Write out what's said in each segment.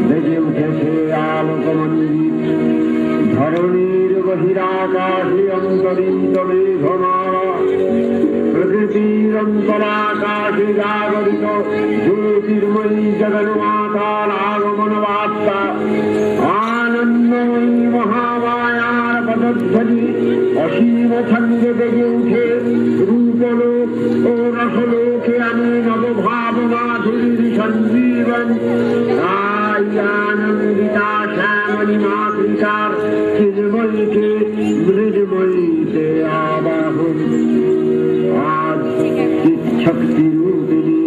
বেজে উঠেছে আলোকমঞ্জিত ধরণীর বহিরাকাশে অন্তরিত মেঘমালা প্রকৃতির অন্তরাকাশে জাগরিত জ্যোতির্ময়ী জগন্মাতার আগমন বার্তা আনন্দময়ী মহামায়ার পদধ্বনি অসীম ছন্দে বেজে উঠে রূপলোক ও রসলোকে আমি নবভাব মাধুরীর সঞ্জীবন তাই আনন্দিতা শ্যামণী মাতৃকার চিন্ময়ীকে মৃন্ময়ীতে আবাহন আজ শক্তি রূপিণী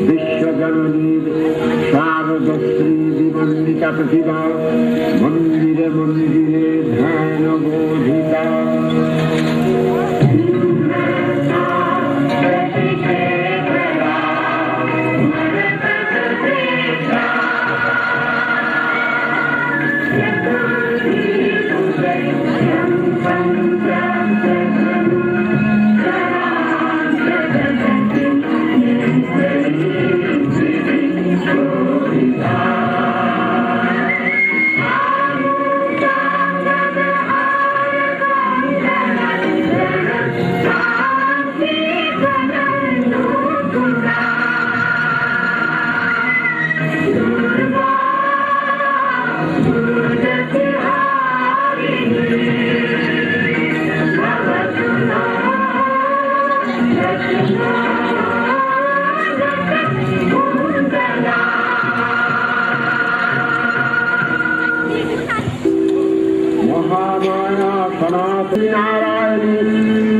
বিশ্বজননীর শারদশ্রী বিমণ্ডিতা প্রতিভা মন্দিরে মন্দিরে ধ্যান বোধিতা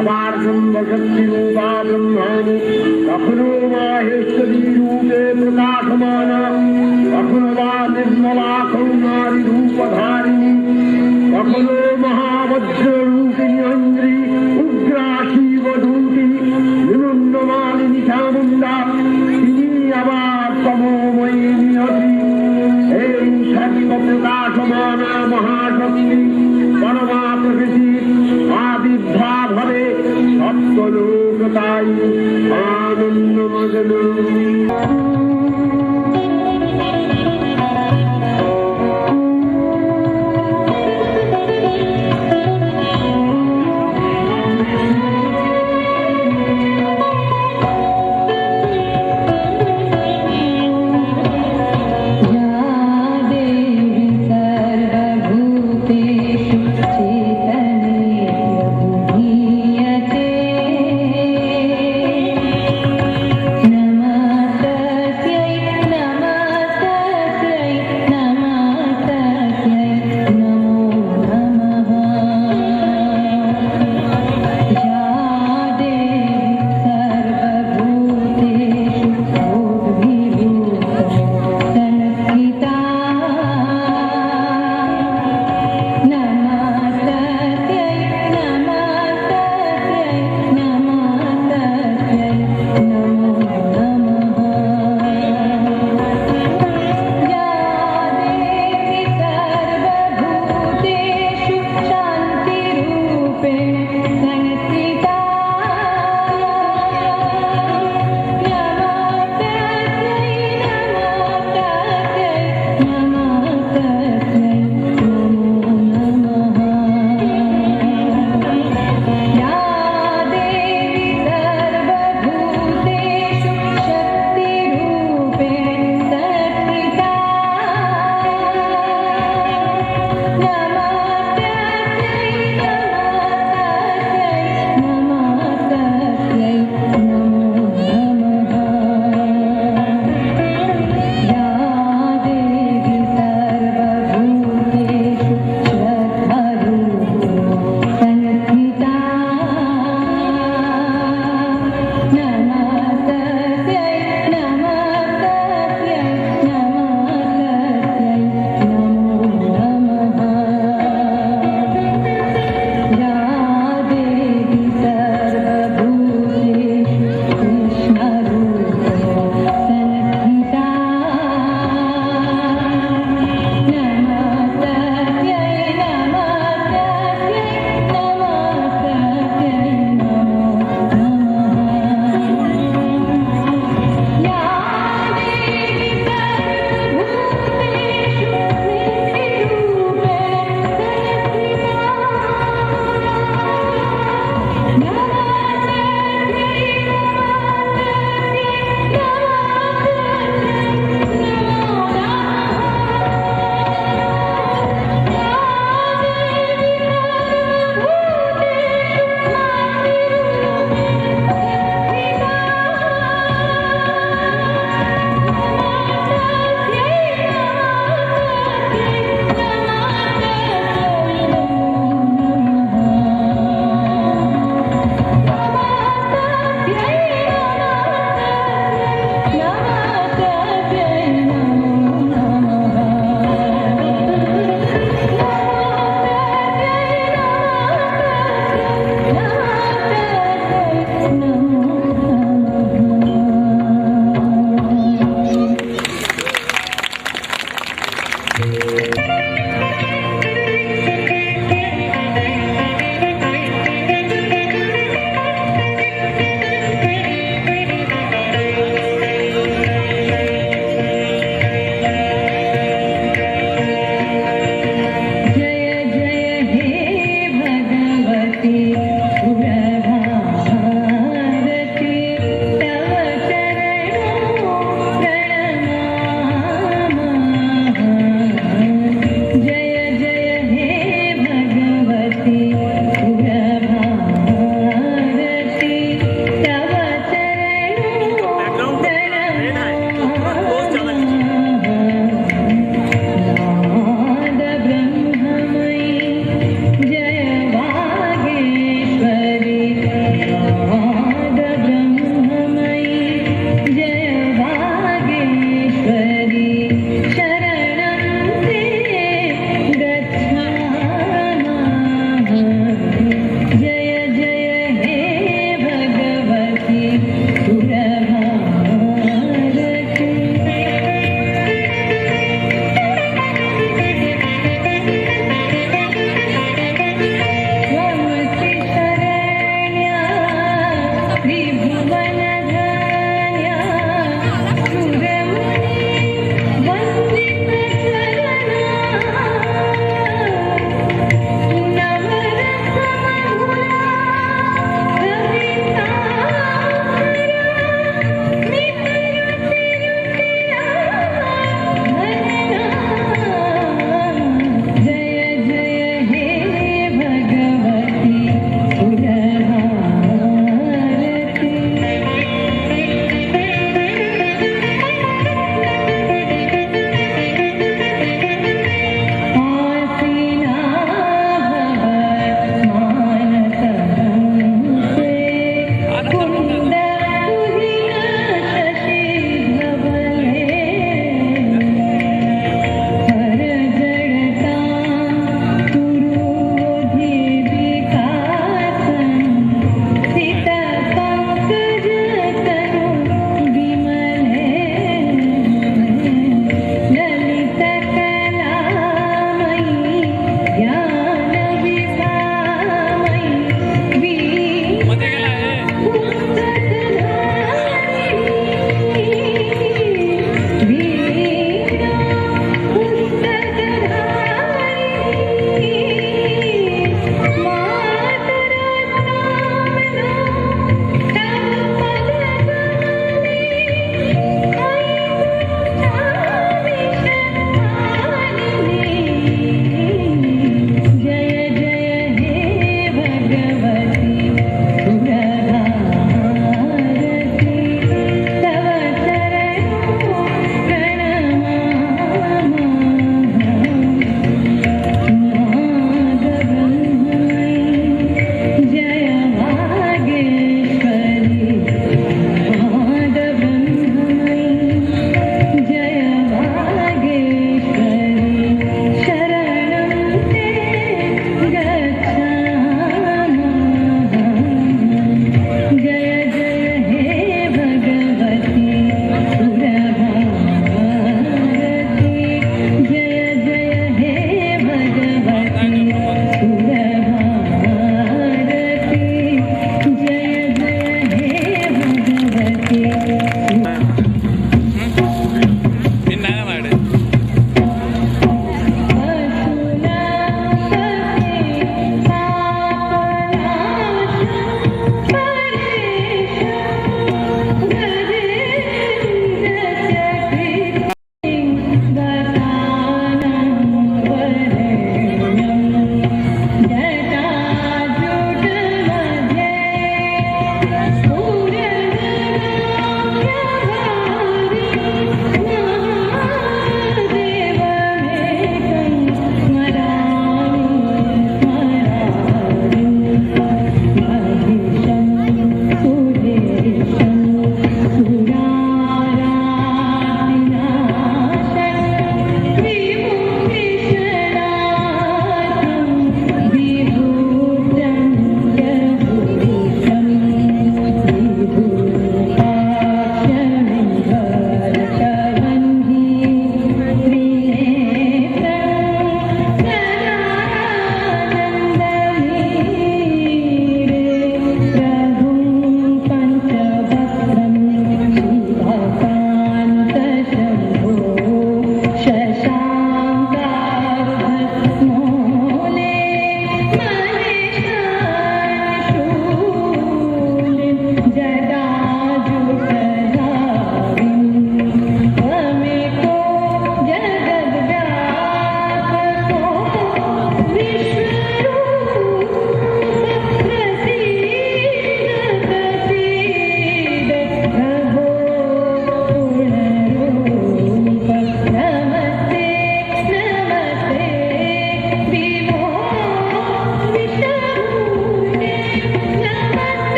আবার ব্রহ্মশক্তি রূপা ব্রহ্মাণী কখনো মাহেশ্বরী রূপে প্রকাশমান কখনো বা নির্মলা কৌমারী রূপধারিণী কখনো মহাবজ্র রূপিণী অন্ধ্রী উগ্রা শিবদূতি নিমন্নমালিনী চামুণ্ডা তিনি আবার তমোময়ী নিয়তি এই সর্ব প্রকাশমান মহাশক্তি পরমা প্রকৃতির আবির্ভাব হবে সত্যলোক তাই আনন্দ মগ্ন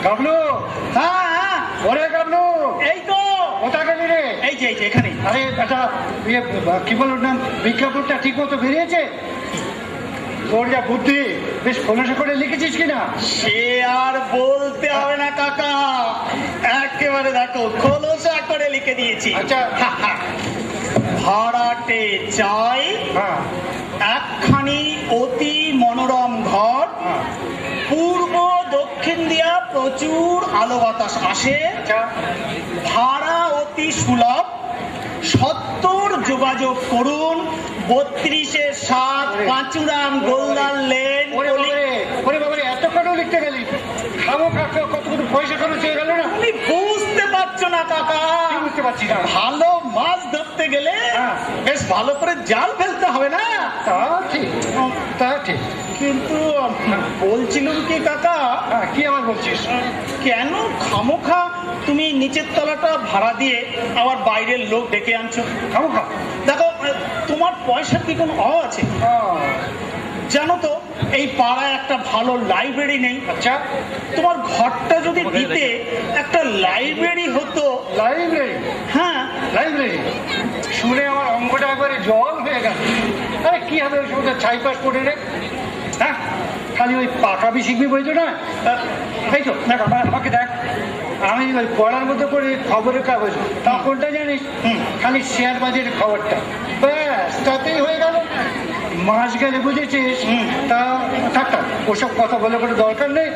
গাবলু, ওরে গাবলু, এই তো কোথা গেলি রে? এই যে এখানে। আরে বেটা, কি বলুন না, বিজ্ঞাপনটা ঠিক মতো বেরিয়েছে? তোর যা বুদ্ধি, বেশ খোলসা করে লিখেছিস কিনা? সে আর বলতে হবে না কাকা, একেবারে দেখো খোলসা করে লিখে দিয়েছি। আচ্ছা। ভাড়াটে চাই হ্যাঁ একখানি অতি মনোরম ঘর, হ্যাঁ। পূর্ব দক্ষিণ দিয়া প্রচুর আলো বাতাস আসে, আচ্ছা। ভাড়া অতি সুলভ, 70 যোগাযোগ করুন, 32-7 পাঁচুরাম গোলদার লেন। ওরে বাবারে, ওরে বাবারে, এতক্ষণ লিখতে গেলি, কতগুলো পয়সা খরচ হয়ে গেল না? তুমি বুঝতে পারছো না কাকা, কি বুঝতে পারছি না? ভালো মাছ ধরতে গেলে হ্যাঁ। বেশ ভালো করে জাল ফেলতে হবে না? তা ঠিক, তা ঠিক। কিন্তু বলছিলাম কি কাকা, হ্যাঁ, কি আবার বলছিস? কেন খামোখা তুমি নিচের তলাটা ভাড়া দিয়ে আবার বাইরের লোক ডেকে আনছো? খামোখা? দেখো, তোমার পয়সার কি কোনো অভাব আছে? জানো তো এই পাড়ায় একটা ভালো লাইব্রেরি নেই। আচ্ছা। তোমার ঘরটা যদি দিতে একটা লাইব্রেরি হতো। লাইব্রেরি? হ্যাঁ লাইব্রেরি শুনে আমার অঙ্কটা একবারে জল হয়ে গেল। আরে কি হবে ওই সময় ছাই পাশ করে রে? হ্যাঁ, খালি ওই পাকাবি শিখবি বই তো না। এই তো দেখ, আমাকে দেখ, আমি ওই পড়ার মধ্যে পড়ি খবরের কাগজ। তা কোনটা জানিস? খালি শেয়ার বাজারের খবরটা, ব্যাস তাতেই হয়ে গেল। মাস গেলে বুঝেছিস। তা থাক থাক, ওসব কথা বলে কোনো দরকার নেই।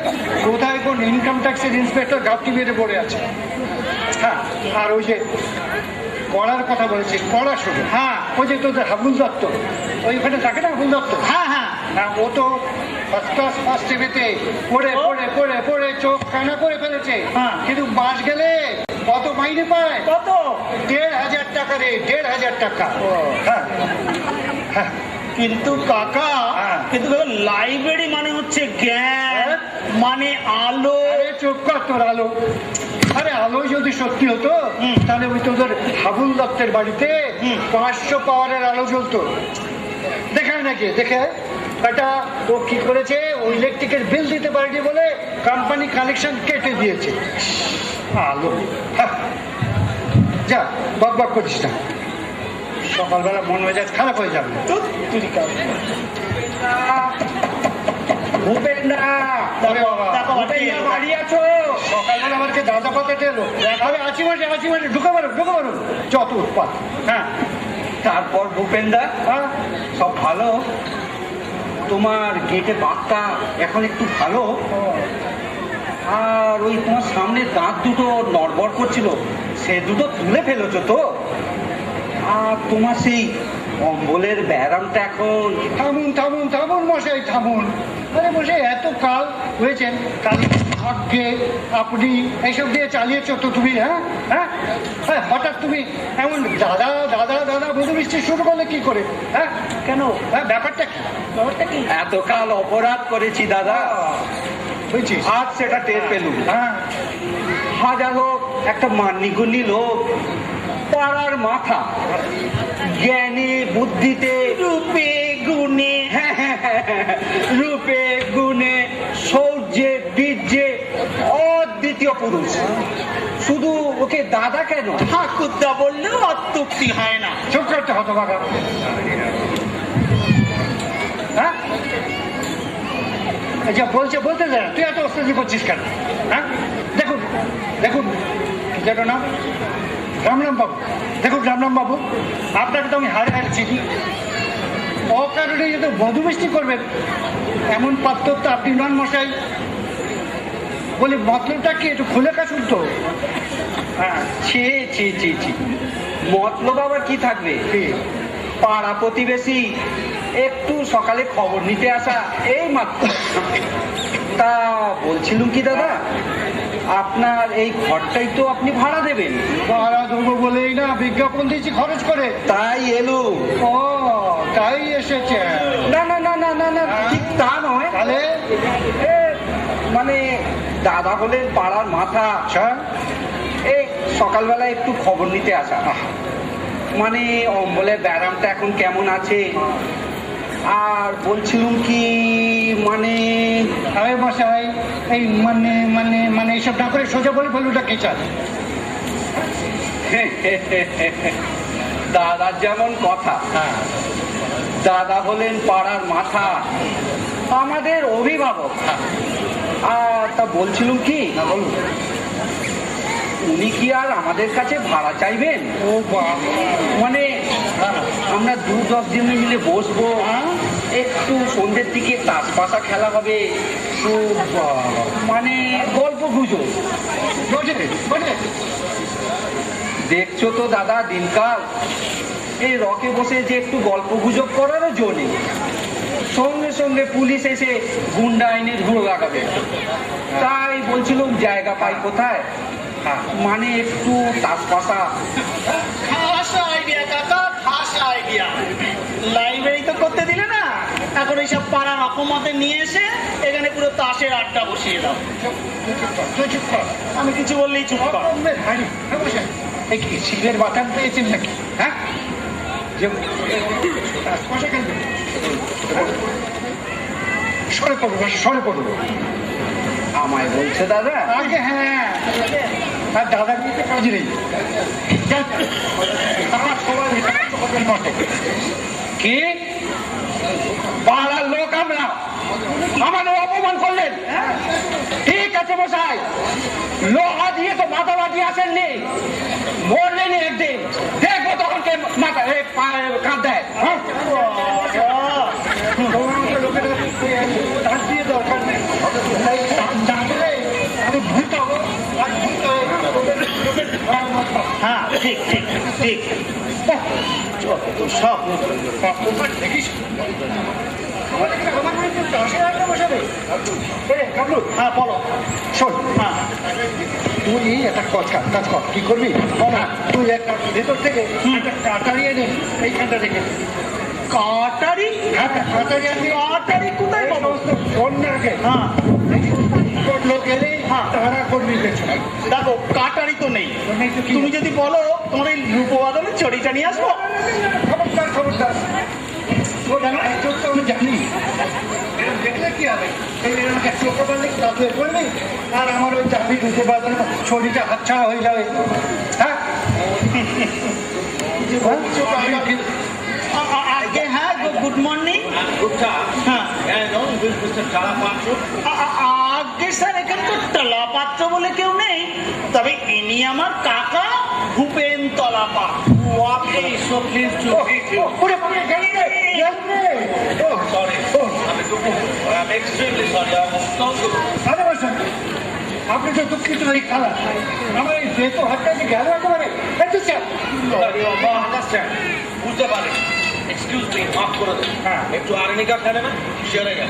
কোথায় কোন ইনকাম ট্যাক্সের ইন্সপেক্টর গাপটি মেরে পড়ে আছে। হ্যাঁ, আর ওই যে পড়ার কথা বলেছিস, পড়াশুনো। হ্যাঁ, ওই যে তোদের হাবুল দত্ত, ওইখানে থাকে না হাবুল দত্ত? হ্যাঁ হ্যাঁ হ্যাঁ, ও তো ফার্স্ট ক্লাস ফার্স্ট টিভিতে পড়ে পড়ে পড়ে পড়ে চোখ কানা করে ফেলেছে। হ্যাঁ। কিন্তু মাস গেলে কত মাইনে পায়? কত? 1,500 টাকা রে, 1,500 টাকা। হ্যাঁ হ্যাঁ। কিন্তু কাকা, হ্যাঁ। কিন্তু লাইব্রেরি মানে হচ্ছে জ্ঞান, হ্যাঁ। মানে আলো। আরে চুপ কর তোর আলো। আরে আলো যদি সত্যি হতো তাহলে ওই তোদের হাবুল দত্তের বাড়িতে 500 পাওয়ারের আলো জ্বলতো। দেখে নাকি? দেখে এটা ও কি করেছে, ওই ইলেকট্রিকের বিল দিতে পারেনি বলে কোম্পানি কানেকশন কেটে দিয়েছে। আলো, হ্যাঁ। যা বক বক করিস না, সকালবেলা মন মেজাজ খারাপ হয়ে যাবে। ভূপেন্দা, বাড়ি আছো? সকালবেলা আমাকে দাদা পাতাতে এলো। আমি আছি মানে ঢুকে পারো যত উৎপাত। হ্যাঁ, তারপর ভূপেন্দা, হ্যাঁ। সব ভালো? তোমার গেটে বাঘটা এখন একটু ভালো? আর ওই তোমার সামনে দাঁত দুটো নড়বড় করছিল, সে দুটো তুলে ফেলেছো তো? আর তোমার সেই অম্বলের ব্যায়ামটা এখন? থামুন থামুন থামুন মশাই, থামুন। আরে মশাই, এত কাল হয়েছেন, কালি আগে আপনি এইসব দিয়ে চালিয়েছো তো তুমি? হ্যাঁ হ্যাঁ হ্যাঁ, হঠাৎ তুমি এমন দাদা দাদা দাদা বধু মিষ্টি শুরু করলে কি করে? হ্যাঁ, কেন? হ্যাঁ, ব্যাপারটা কি? ব্যাপারটা কি? এতকাল অপরাধ করেছি দাদা, বুঝছিস? আজ সেটা টের পেলুম। হ্যাঁ, হাজার হোক একটা মান্যিগুণী লোক, পাড়ার মাথা, জ্ঞানে বুদ্ধিতে রূপে গুণে, রূপে গুণে শৌর্যে বীর্যে অদ্বিতীয় পুরুষ। শুধু ওকে দাদা কেন, ঠাকুরদা বললেও অত্যুক্তি হয় না। চুপ করতে হতো বাবা। হ্যাঁ, আচ্ছা বলতে দে, তুই এত অস্ত্রজি করছিস কেন? হ্যাঁ, দেখুন দেখুন, কি যেন নাম? রামরাম বাবু। দেখুন রামরাম বাবু, আপনাকে তো আমি হারে চিনি। অকারণে যদি মধু মিষ্টি করবেন এমন পাত্র তো আপনি নন মশাই। বলি মতলবটা কি, একটু খুলে কাশুন তো। হ্যাঁ, ছি ছি ছি ছি, মতলব আবার কি থাকবে? পাড়া প্রতিবেশী একটু সকালে খবর নিতে আসা, এই মাত্র। তা বলছিলুম কি দাদা, আপনার এই ঘরটাই তো আপনি ভাড়া দেবেন? ভাড়া দেবো বলেই না বিজ্ঞাপন দিয়েছি খরচ করে। তাই এলো। ও, তাই এসেছে? না না না না না না, ঠিক তা নয়। তাহলে এ, মানে দাদা হলেন পাড়ার মাথা, আচ্ছা, এই সকালবেলা একটু খবর নিতে আসা। মানে অম্বলের ব্যায়ামটা এখন কেমন আছে, আর বলছিলুম কি মানে আরে মশাই, এই মানে মানে মানে এইসব না করে সোজা বলে ফেলুটা কি চান? দাদার যেমন কথা, হ্যাঁ, দাদা হলেন পাড়ার মাথা, আমাদের অভিভাবক। তা বলছিলাম কি, উনি কি আর আমাদের কাছে ভাড়া চাইবেন? ও বাবা, মানে আমরা 2-10 জন মিলে বসবো, একটু সন্ধ্যের দিকে তাস পাশা খেলা হবে, ও বাবা, মানে গল্প গুজব। দেখছো তো দাদা দিনকাল, এই রকে বসে যে একটু গল্প গুজব করারও জো নেই, সঙ্গে সঙ্গে পুলিশ এসে গুন্ডা আইনের হুড়ো লাগাবে। তাই বলছিলাম জায়গা পাই কোথায়, মানে একটু তাস পাশা। খাস আইডিয়া কাকা, খাস আইডিয়া। লাইব্রেরি তো করতে দিলে না, এখন এইসব পাড়া রকমতে নিয়ে এসে এখানে পুরো তাসের আড্ডা বসিয়ে দাও। আমি কিছু বললেই চুপ কর। এই কি শিবের বাতান পেয়েছেন নাকি? হ্যাঁ, যে পয়সা খেলবে, সরে পড়বো, সরে পড়বো। আমায় বলছে দাদা? আগে হ্যাঁ, আর দাদার দিকে কাজ নেই। আমার সবাই কি পাড়ার লোক আমরা, আমাদের অপমান করলেন। ঠিক আছে মশাই, লোহা দিয়ে তো মাথা বাঁধিয়ে আসেননি, মরলেনি একদিন, দেখবো তখন কে মাথা কাঁদ দেয়। দরকার নেই, আমি ভূত হবো, হ্যাঁ ঠিক ঠিক ঠিক, সব দেখিস হ্যাঁ বলো। শোন, হ্যাঁ তুই একটা কাজ কর, কি করবি বলা, তুই একটা ভেতর থেকে একটা কাটারি এনে এইখানটা রেখে দে। কাটারি? হ্যাঁ কাটারি আনবি। কাটারি কোথায় পাবো? কন্যাকে হ্যাঁ লোক এলেই তারা করবি পেছু। দেখো কাটারি তো নেই, তুমি যদি বলো তোমার এই রূপবাদনের চড়িটা নিয়ে আসবো। খবরদার খবরদার, ও জানো একজন তো আমি জানি, দেখলে কি হবে, এই চোখ পারলে তাতে করবি, আর আমার ওই চাকরি ঢুকে পারবে না, শরীরটা হাতছাড়া হয়ে যাবে। হ্যাঁ আগে হ্যাঁ, গুড মর্নিং। হ্যাঁ আগে স্যার এখানে তো তলাপাত্র বলে কেউ নেই, তবে ইনি আমার কাকা ভূপেন তলাপাত্র। আপনি তো দুঃখিত হয়ে খারাপ, আমার এই যেহেতু হাতটা যে গেল একেবারে, বুঝতে পারে। এক্সকিউজ মি, মাফ করে দেন। একটু আর্নিকা খেলে না, সেরে গেল।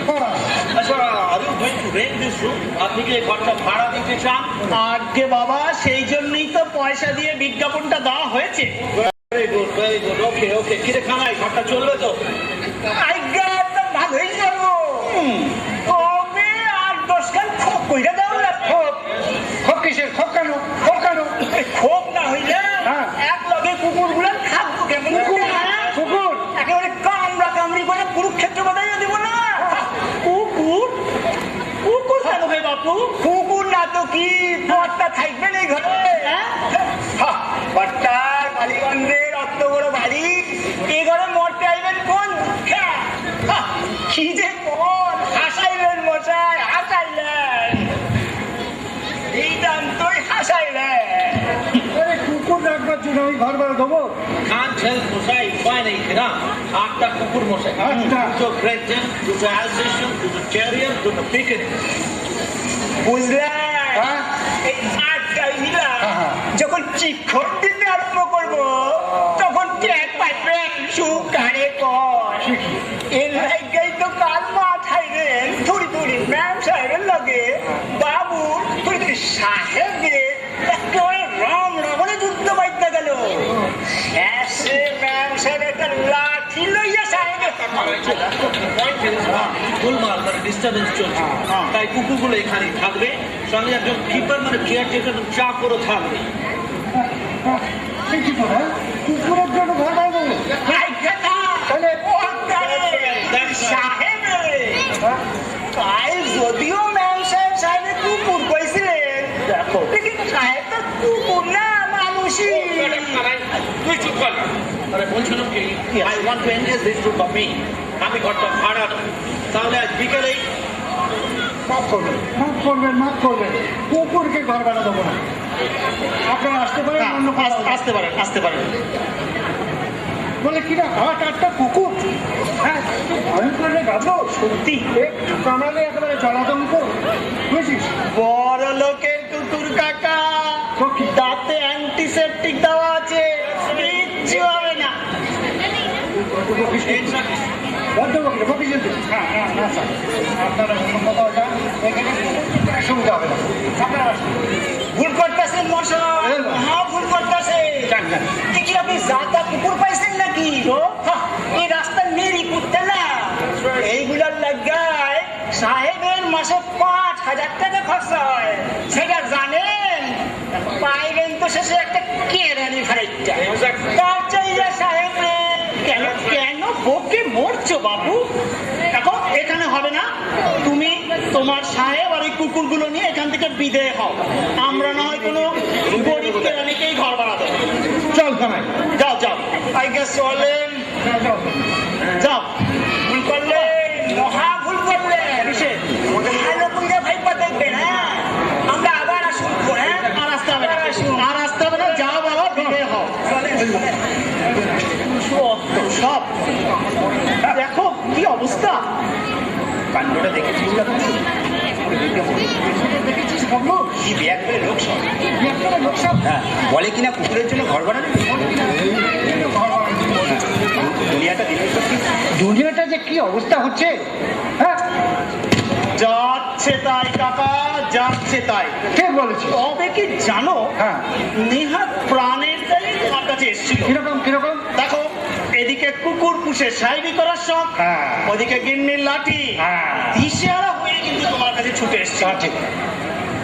আচ্ছা, are you going to rent this room? আপনি কি এই ঘরটা ভাড়া দিতে চান? আগে বাবা, সেই জন্যই তো পয়সা দিয়ে বিজ্ঞাপনটা দেওয়া হয়েছে। Very good, very good. Okay okay, কিরে খানাই ঘরটা চলবে তো? আজ্ঞা একদম ভালোই চলবো, তবে 8-10 খান খোপ কইরা দাও না। খোপ খোপ কিসের, খোপ কেন, খোপ কেন? খোপ না হইলে হ্যাঁ। এক লগে কুকুর গুলান খাবো কেমন করে? কুকুর একেবারে কামড়া কামড়ি করে কুরুক্ষেত্র বাদাইয়া দিব না। কুকুর? কুকুর কেন হে বাপু? কুকুর না তো কি পট্টা থাকবেন এই ঘরে? পট্টার বালিগঞ্জের অত বড় বাড়ি, এই ঘরে মরতে আইবেন কোন দুঃখে? কি যে কোন হাসাইলেন মশাই, হাসাইলেন, এই দাম তোই হাসাইলেন। আরে কুকুর রাখবার জন্য আমি ঘর ভাড়া দেবো? Can't help মশাই, উপায় নেই না। 8টা কুকুর মশাই, 8টা? দুটো গ্রেট ডেন, দুটো অ্যালসেশন, দুটো টেরিয়ার, দুটো পিকেন। বুঝলেন? হ্যাঁ? এই আটটাই মিলা হ্যাঁ। যখন চিক্ষর দিতে আরম্ভ করবো, তখন ট্যাগ পাইবে সুকারে কর। এর লাইগাই তো কাল মাথায় রে থুড়ি থুড়ি ম্যাম সাহেবের লগে বাবুর থুড়ি থুড়ি সাহেবের একেবারে রাম রাবণে যুদ্ধ বাইতে গেল। শেষে ম্যাম সাহেব একটা লাঠি লইয়া সাহেবের গোলমাল মানে ডিস্টার্বেন্স চলছে, তাই কুকুরগুলো এখানেই থাকবে, সঙ্গে একজন কিপার মানে কেয়ারটেকার চাকরও থাকবে। কি করে কুকুরের জন্য ঘর ভাড়া দেবো? তাহলে কাল যদিও ম্যাম সাহেব কুকুর কইছিলেন, দেখো সাহেব তো কুকুর না, মানুষই। না ভাই, তুই চুপ কর। আরে বলছিলাম কি, I want to engage this room of me. আমি ঘরটা ভাড়া দেবো। তাহলে আজ বিকেলেই মাফ করবেন, মাফ করবেন, মাফ করবেন, কুকুরকে ঘর ভাড়া দেবো না। আপনারা আসতে পারেন, অন্য আসতে পারেন, আসতে পারেন। বলে কিনা হাট আটটা কুকুর, হ্যাঁ আমি করে গাবো সত্যি একটু কামালে একেবারে জলাতঙ্ক, বুঝেছিস? বড় লোকের কুকুর কাকা, তো কি? দাঁতে অ্যান্টিসেপটিক দেওয়া আছে, কিচ্ছু হবে না। বদ্ধ বকরে বকিস কিন্তু। হ্যাঁ হ্যাঁ না স্যার, আপনারা অন্য কথা ওটা এখানে সুবিধা হবে না। আপনারা আসুন। ভুল করতেছেন মশাই, হ্যাঁ ভুল করতেছেন। যান, যান। কি আপনি জাতা কুকুর পাইছেন নাকি? হ্যাঁ, এই রাস্তার মেরি কুত্তে না, এইগুলার লাগায় সাহেবের মাসে 5,000 টাকা খরচা হয়, সেটা জানেন? পাইবেন তো শেষে একটা কেরানি খাইটা। তার চাইলে সাহেব রে, কেন কেন বকে মরছো বাবু? দেখো এখানে হবে না, তুমি তোমার সাহেব আর এই কুকুরগুলো নিয়ে এখান থেকে বিদেয় হও। আমরা না হয় কোনো গরিব কেরানিকেই ঘর ভাড়া দেবো। চল কামাই, যাও যাও, আই গেস চলেন, যাও, যাও। যাও। ভুল করলে, মহা ভুল করলে, ভালো করে ভাইপা দেখবেন। হ্যাঁ, আমরা আবার আসবো। হ্যাঁ, আর আসতে হবে না, আর আসতে হবে না, যাও বাবা, বিদেয় হও। সব দেখো কি অবস্থা, কাণ্ডটা দেখেছিস না? দেখেছিস বাবু? কি ব্যাগ করে লোক সব, একটা লোক সব হ্যাঁ, বলে কিনা কুকুরের জন্য ঘর ভাড়া নেবে। দুনিয়াটা দিনের পর দিন দুনিয়াটা যে কি অবস্থা হচ্ছে, হ্যাঁ যাচ্ছে তাই কাকা, যাচ্ছে তাই। কে বলেছি? তবে কি জানো, হ্যাঁ। নেহাত প্রাণের দায়ে তোমার কাছে এসেছিল। কিরকম কিরকম? দেখো, এদিকে কুকুর পুষে সাইবি করার শখ, হ্যাঁ। ওদিকে গিন্নির লাঠি, হ্যাঁ। দিশেহারা হয়ে কিন্তু তোমার কাছে ছুটে এসছে। তা ঠিক।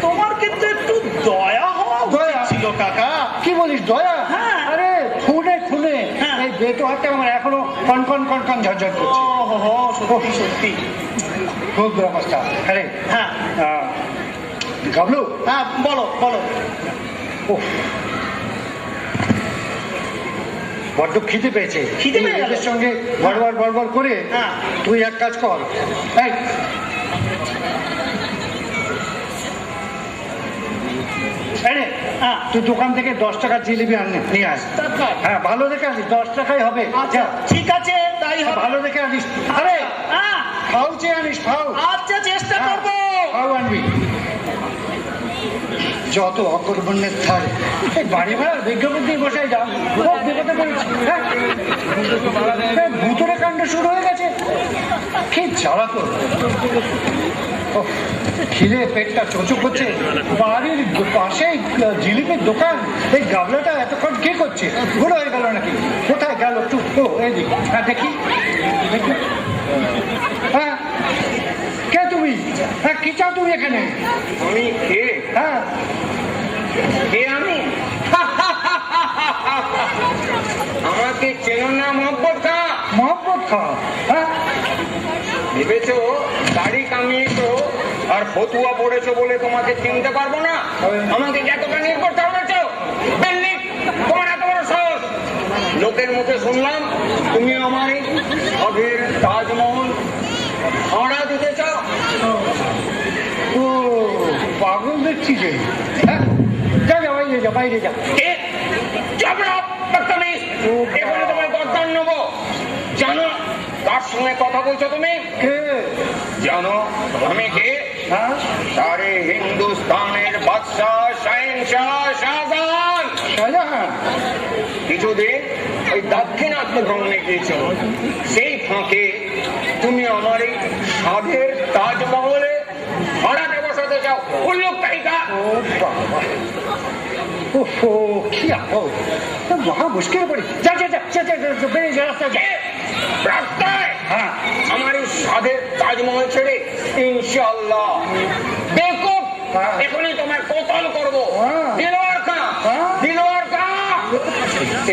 তোমার কিন্তু একটু দয়া হওয়া উচিত দয়া? ছিল কাকা। কি বলিস দয়া? হ্যাঁ। আরে খুনে খুনে হ্যাঁ। এই বেটো হাতটা আমার এখনো কনকন কনকন ঝরঝর করছে। ও সত্যি সত্যি। খুব অবস্থা। আরে হ্যাঁ গাবলু, হ্যাঁ, বলো বলো। উফ, বড্ড খিদে পেয়েছে। খিদে পেয়ে গেল? এদের সঙ্গে বড়বড় বড়বড় করে হ্যাঁ। তুই এক কাজ কর, এই এই নে, হ্যাঁ, তুই দোকান থেকে 10 টাকার জিলিপি নিয়ে আস। তারপর? হ্যাঁ ভালো দেখে আনিস, 10 টাকাই হবে। আচ্ছা যা, ঠিক আছে, তাই হবে। ভালো দেখে আনিস। আরে হ্যাঁ, ফাউ চেয়ে আনিস, ফাউ আচ্ছা চেষ্টা করবো। ফাউ আনবি। যত অকর্মণ্যের ধার, এই বাড়ি ভাড়ার বিজ্ঞাপন দিয়ে বসাই যা, খুব বিপদে পড়েছি। হ্যাঁ? এই ভূতরে কাণ্ড শুরু হয়ে গেছে, কি জ্বালা তো। উফ, খিদে পেটটা চোচো করছে। বাড়ির পাশেই জিলিপির দোকান, এই গাবলাটা এতক্ষণ কি করছে? বুড়ো হয়ে গেল নাকি? কোথায় গেল? একটু ও এইদিক, হ্যাঁ দেখি দেখি। হ্যাঁ কে তুমি? হ্যাঁ কি চাও তুমি এখানে? আমি কে? হ্যাঁ কে আমি? আমাকে চেনো না মোহাম্মদ খা? মোহাম্মদ খা? হ্যাঁ ভেবেছো দাড়ি কামিয়েছো আর ফতুয়া পড়েছো বলে তোমাকে চিনতে পারবো না? আমাকে এতটা নির্ভর করেছো? বিল্ডিং, তোমার এত বড় সাহস! লোকের মুখে শুনলাম তুমি আমার সাধের তাজমহল ভাড়া দিতে চাও। ও পাগল দেখছি যে। হ্যাঁ যা যা বাইরে যা, বাইরে যা। কে? চাপড়া বদতমিজ! এখানে তোমার গর্দান নেবো। জানো কার সঙ্গে কথা বলছো তুমি? কে? জানো আমি কে? হ্যাঁ সারে হিন্দুস্তানের বাদশাহ শাহেনশাহ শাহজাহান। শাহজাহান? কিছুদিন ওই দাক্ষিণাত্য ভ্রমণে গিয়েছিল, সেই ফাঁকে তুমি আমার এই সাধের তাজমহলে ভাড়াতে বসাতে চাও। উল্লুক তালিকা! ও বাবা, ওহো কি আপদ, মহা মুশকিল পড়ি। যা যা যা যা, যা বেরিয়ে যা, রাস্তায় যা। রাস্তায় হ্যাঁ আমার এই সাধের তাজমহল ছেড়ে ইনশাআল্লাহ বেকুব হ্যাঁ। এখনই তোমার কোতল করবো। হ্যাঁ। দিলওয়ার খা, হ্যাঁ। দিলওয়ার খা।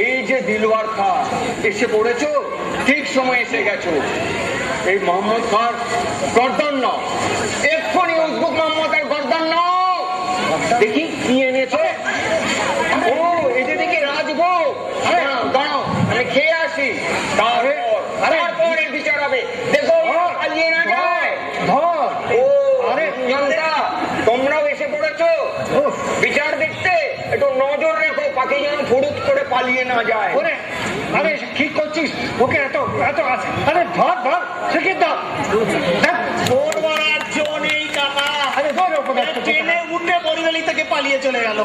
এই যে দিলওয়ার খা এসে পড়েছো, ঠিক সময় এসে গেছো। এই মোহাম্মদ খান গর্দান নাও, এক্ষুনি উদ্ভুত মোহাম্মদের গর্দান নাও। দেখি কি এনেছো। ও এটা দেখি রাজভোগ। পাখি যেন ফুরুত করে পালিয়ে না যায়। ওরে আরে ঠিক করছিস, ওকে এত এত আছে, আরে ধর ধর শিখিয়ে দাও। ওর মারার জো নেই কাকা। আরে ধর অপদার্থ ট্রেনে উঠে বরিবেলি থেকে পালিয়ে চলে গেল।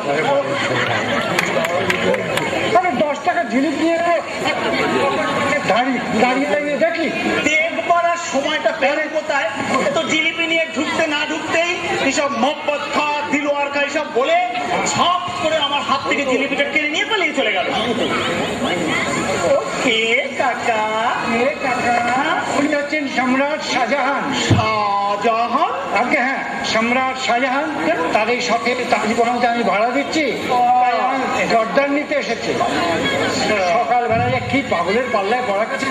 আরে 10 টাকা জিনিস নিয়ে দাঁড়িয়ে দাঁড়িয়ে দাঁড়িয়ে দেখলি দেখবার আর সময়টা পেরে কোথায়, তো জিলিপি নিয়ে ঢুকতে না ঢুকতেই এসব মহব্বত খা দিলওয়ার খা এসব বলে ছপ করে আমার হাত থেকে জিলিপিটা কেড়ে নিয়ে পালিয়ে চলে গেল। ওকে কাকা। এ কাকা উনি হচ্ছেন সম্রাট শাহজাহান। শাহজাহান? আগে হ্যাঁ, সম্রাট শাহজাহান। তার এই শখে তাজমহলটা আমি ভাড়া দিচ্ছি, তাই আমার জর্দার নিতে এসেছে। সকালবেলায় কি পাগলের পাল্লায় পড়া গেছে,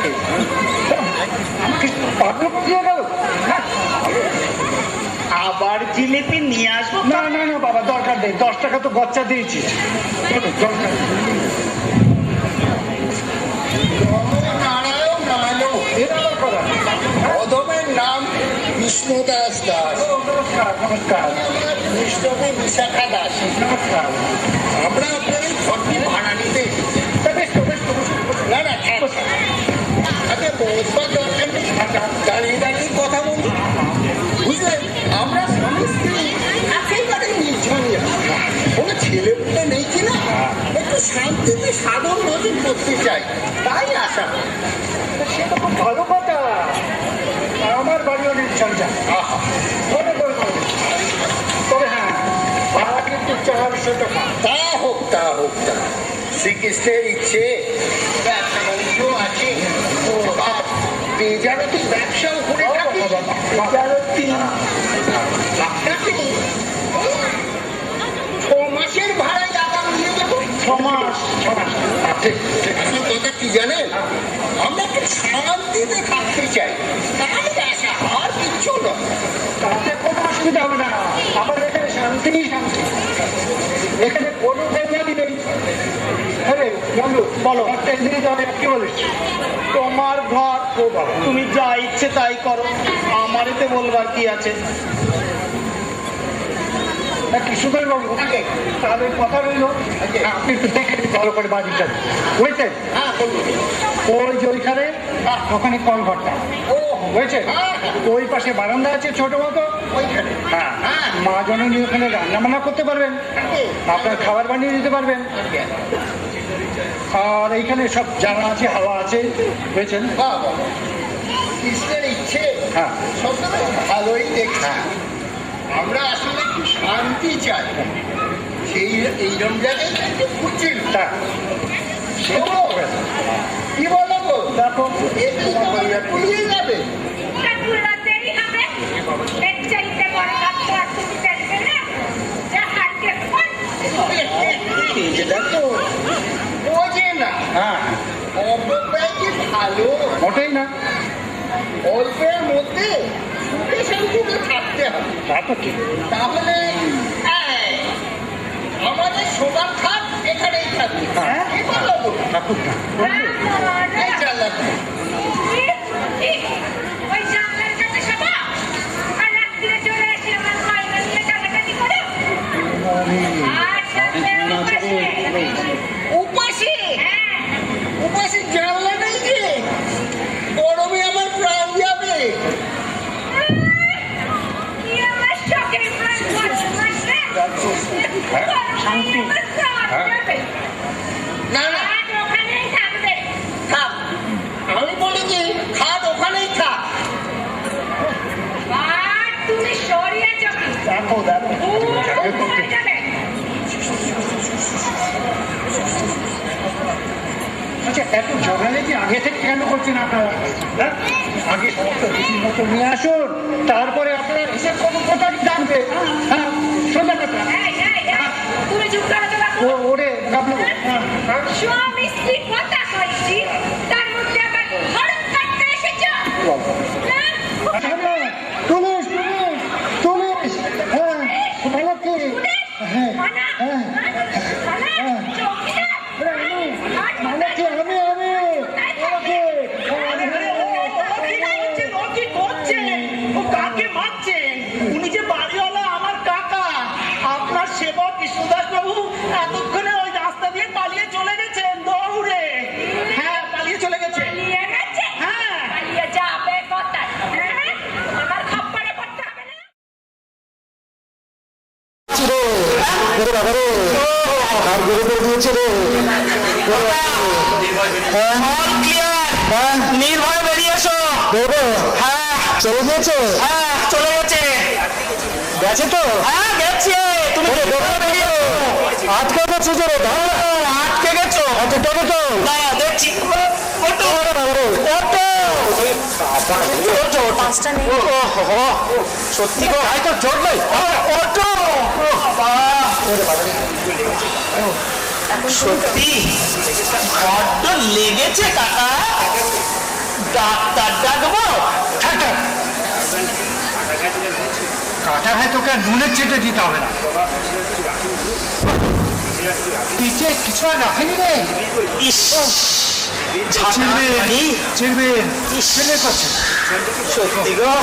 আমাকে পাগল দিয়ে গেল। আবার জিলিপি নিয়ে আসবো? না না না বাবা, দরকার নেই, 10 টাকা তো গচ্চা দিয়েছি, দরকার নেই। নারায়ণ নারায়ণ, এর আবার করা। অধমের নাম বিষ্ণু দাস দাস, নমস্কার নমস্কার বিষ্ণুকে বিশাখা দাস। নমস্কার। আমরা আপনার এই ঘরটি ভাড়া নিতে এসেছি। তা বেশ তো, বেশ তো, বেশ তো। না না থাক। আচ্ছা বসবার দরকার নেই, দাঁড়িয়ে দাঁড়িয়ে কথা বলুন। বুঝলেন, আমরা স্বামী স্ত্রী একেবারে নির্ঝরিয়া, কোনো ছেলে পুলে নেই কিনা, একটু শান্তিতে সাধন ভোজন করতে চাই, তাই আসা। সেটা খুব ভালো কথা। আমার বাড়িও নির্ঝঞ্ঝা। মনে করে করবে। তবে হ্যাঁ, ভাড়া কিন্তু 400 টাকা। তা হোক তা হোক তা, শ্রীকৃষ্ণের ইচ্ছে ব্যবসা বাণিজ্য আছে। আর বেজারতি ব্যবসাও করে থাকে। বেজারতি আপনাকে 6 মাসের ভাড়ায় আগাম নিয়ে যাবো। 6 মাস। ঠিক ঠিক। আসল কথা কি জানেন, আমরা একটু শান্তিতে থাকতে চাই, তাহলে আসা আর কিচ্ছু নয়। তাতে কোনো অসুবিধা হবে না। আমার এখানে শান্তিই শান্তি, এখানে কোনো বেজারি নেই। আরে বন্ধু বলো, একটা এদিকে যাবে, কি বলিস? তোমার ঘর, তুমি যা ইচ্ছে তাই করো, আমার এতে বলবার কি আছে? কৃষ্ণকাল বাবু, তাহলে কথা রইল, আপনি একটু দেখে নিন ভালো করে বাড়িটা, বুঝছেন? হ্যাঁ বলুন। ওই যে ওইখানে, ওখানে কলঘরটা, ও বুঝেছেন? ওই পাশে বারান্দা আছে ছোট মতো, ওইখানে। হ্যাঁ, মা জননী ওখানে রান্না বান্না করতে পারবেন, আপনার খাবার বানিয়ে দিতে পারবেন। আর এইখানে সব জানা আছে, হাওয়া আছে, বুঝেছেন? বাহ বাহ, কৃষ্ণের ইচ্ছে হ্যাঁ। সবসময় ভালোই দেখছি। আমরা আসলে একটু শান্তি চাই, সেই এইরকম জায়গায় একটু খুঁজছি। তা সেটা হবে না। কি বলো গো? দেখো, একটু পুড়িয়ে যাবে। দেখো বোঝে না, হ্যাঁ, অপব্যয় কি ভালো? মোটেই না। অল্পের মধ্যে সুখে শান্তিতে থাকতে হবে। তা তো ঠিক। তাহলে আমাদের সবার খাট এখানেই থাকবে। হ্যাঁ। কি বলো গো? ঠাকুর না, এই চালাক। উপাসী উপাসী জানলা নেই যে, গরমে আমার প্রাণ যাবে। শান্তি। না না থাক, আমি বলি যে খাট ওখানেই থাক। তুমি সরিয়ে যাবে, দেখো দেখো, আচ্ছা এত ঝগড়া কি আগে থেকে কেন করছেন আপনারা? হ্যাঁ, আগে সমস্ত রীতিমতো নিয়ে আসুন, তারপরে আপনারা হিসেব করুন কোথায় জানবে। হ্যাঁ, সোজা কথা। তুমি চুপ করে তো রাখো। ওরে গাবলু, স্বামী স্ত্রী কথা কইছি, তার মধ্যে আবার হরণ কাটতে এসেছো না? পুলিশ পুলিশ পুলিশ, হ্যাঁ ভালো কি? হ্যাঁ মানা হ্যাঁ, মানা চৌকিদার ভালো কি? আমি কি করছে? ও কাকে মারছে? উনি যে বাড়িওয়ালা, আমার কাকা, আপনার সেবক কৃষ্ণদাস বাবু এতক্ষণে ওই রাস্তা দিয়ে অল ক্লিয়ার, নির্ভয় বেরিয়ে এসো। হ্যাঁ চলে গেছে, হ্যাঁ চলে গেছে, গেছে তো, হ্যাঁ গেছে। তুমি আটকে গেছো যে, আটকে গেছো, দেখছি। সত্যি গো, তো জোর নেই। সত্যি বড্ড লেগেছে কাকা, ডাক্তার ডাকবো? কাঁটা হয় তোকে আর নুনের চেটে দিতে হবে না। পিঠে কিছু আর রাখেনি রে। ইস চিরবেন ছেলে করছে সত্যি গো,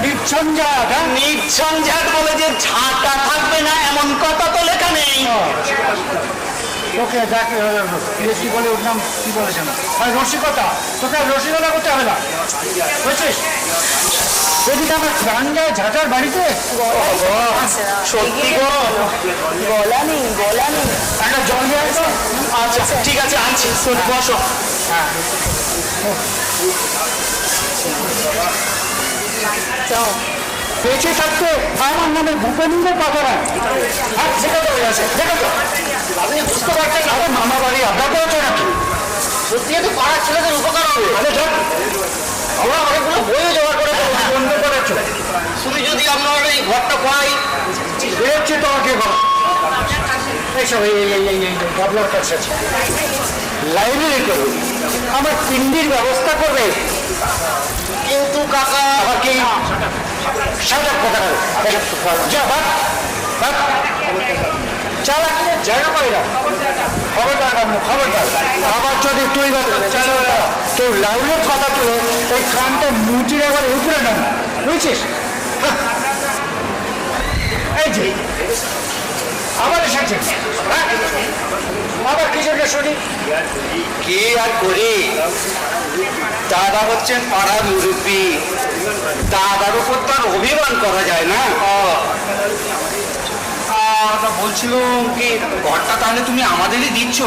নির্ঝঞ্ঝাট, হ্যাঁ? নির্ঝঞ্ঝাট বলে যে ঝাঁটা থাকবে না এমন কথা তো লেখা নেই। তোকে দেখ কি বলে ওর নাম কি বলেছে না, রসিকতা, তোকে আর রসিকতা করতে হবে না, বুঝছিস? যদি আমার প্রাণ যায় ঝাঁটার বাড়িতে, সত্যি গো, গলা নেই, গলা নেই। একটা জল দিয়ে আসো। আচ্ছা ঠিক আছে আনছি, তুমি বসো। বেঁচে থাকতে আমার নামে ভূপেন্দ্র পাঠারা সেটা তো আছে, দেখো তো আপনি বুঝতে পারছেন আমার মামা বাড়ি আড্ডা করেছে নাকি? সত্যি তো পাড়ার ছেলেদের উপকার হবে। আরে ধর আমরা অনেকগুলো বইও জোগাড় করে বন্ধ করেছো, শুধু যদি আমরা এই ঘরটা পাই বেরোচ্ছে তোমাকে এইসব এই গাবলার কাছে আছে, লাইব্রেরি করবে, আমার পিন্ডির ব্যবস্থা করবে। কিন্তু কাকা আমাকে সাজাক কথা চালাকিয়ে জায়গা পাই না। খবরদার খবরদার, আবার যদি তুই তোর লাউলের কথা তুলে ওই কানটা মুটির আবার উপরে না, বুঝছিস? এই যে আবার এসেছে, আবার কিছু শুনি। কি আর করি, দাদা হচ্ছেন পাড়ার মুরব্বী, দাদার উপর তো আর অভিমান করা যায় না। বলছিলাম কি, ঘরটা তাহলে তুমি আমাদেরই দিচ্ছ?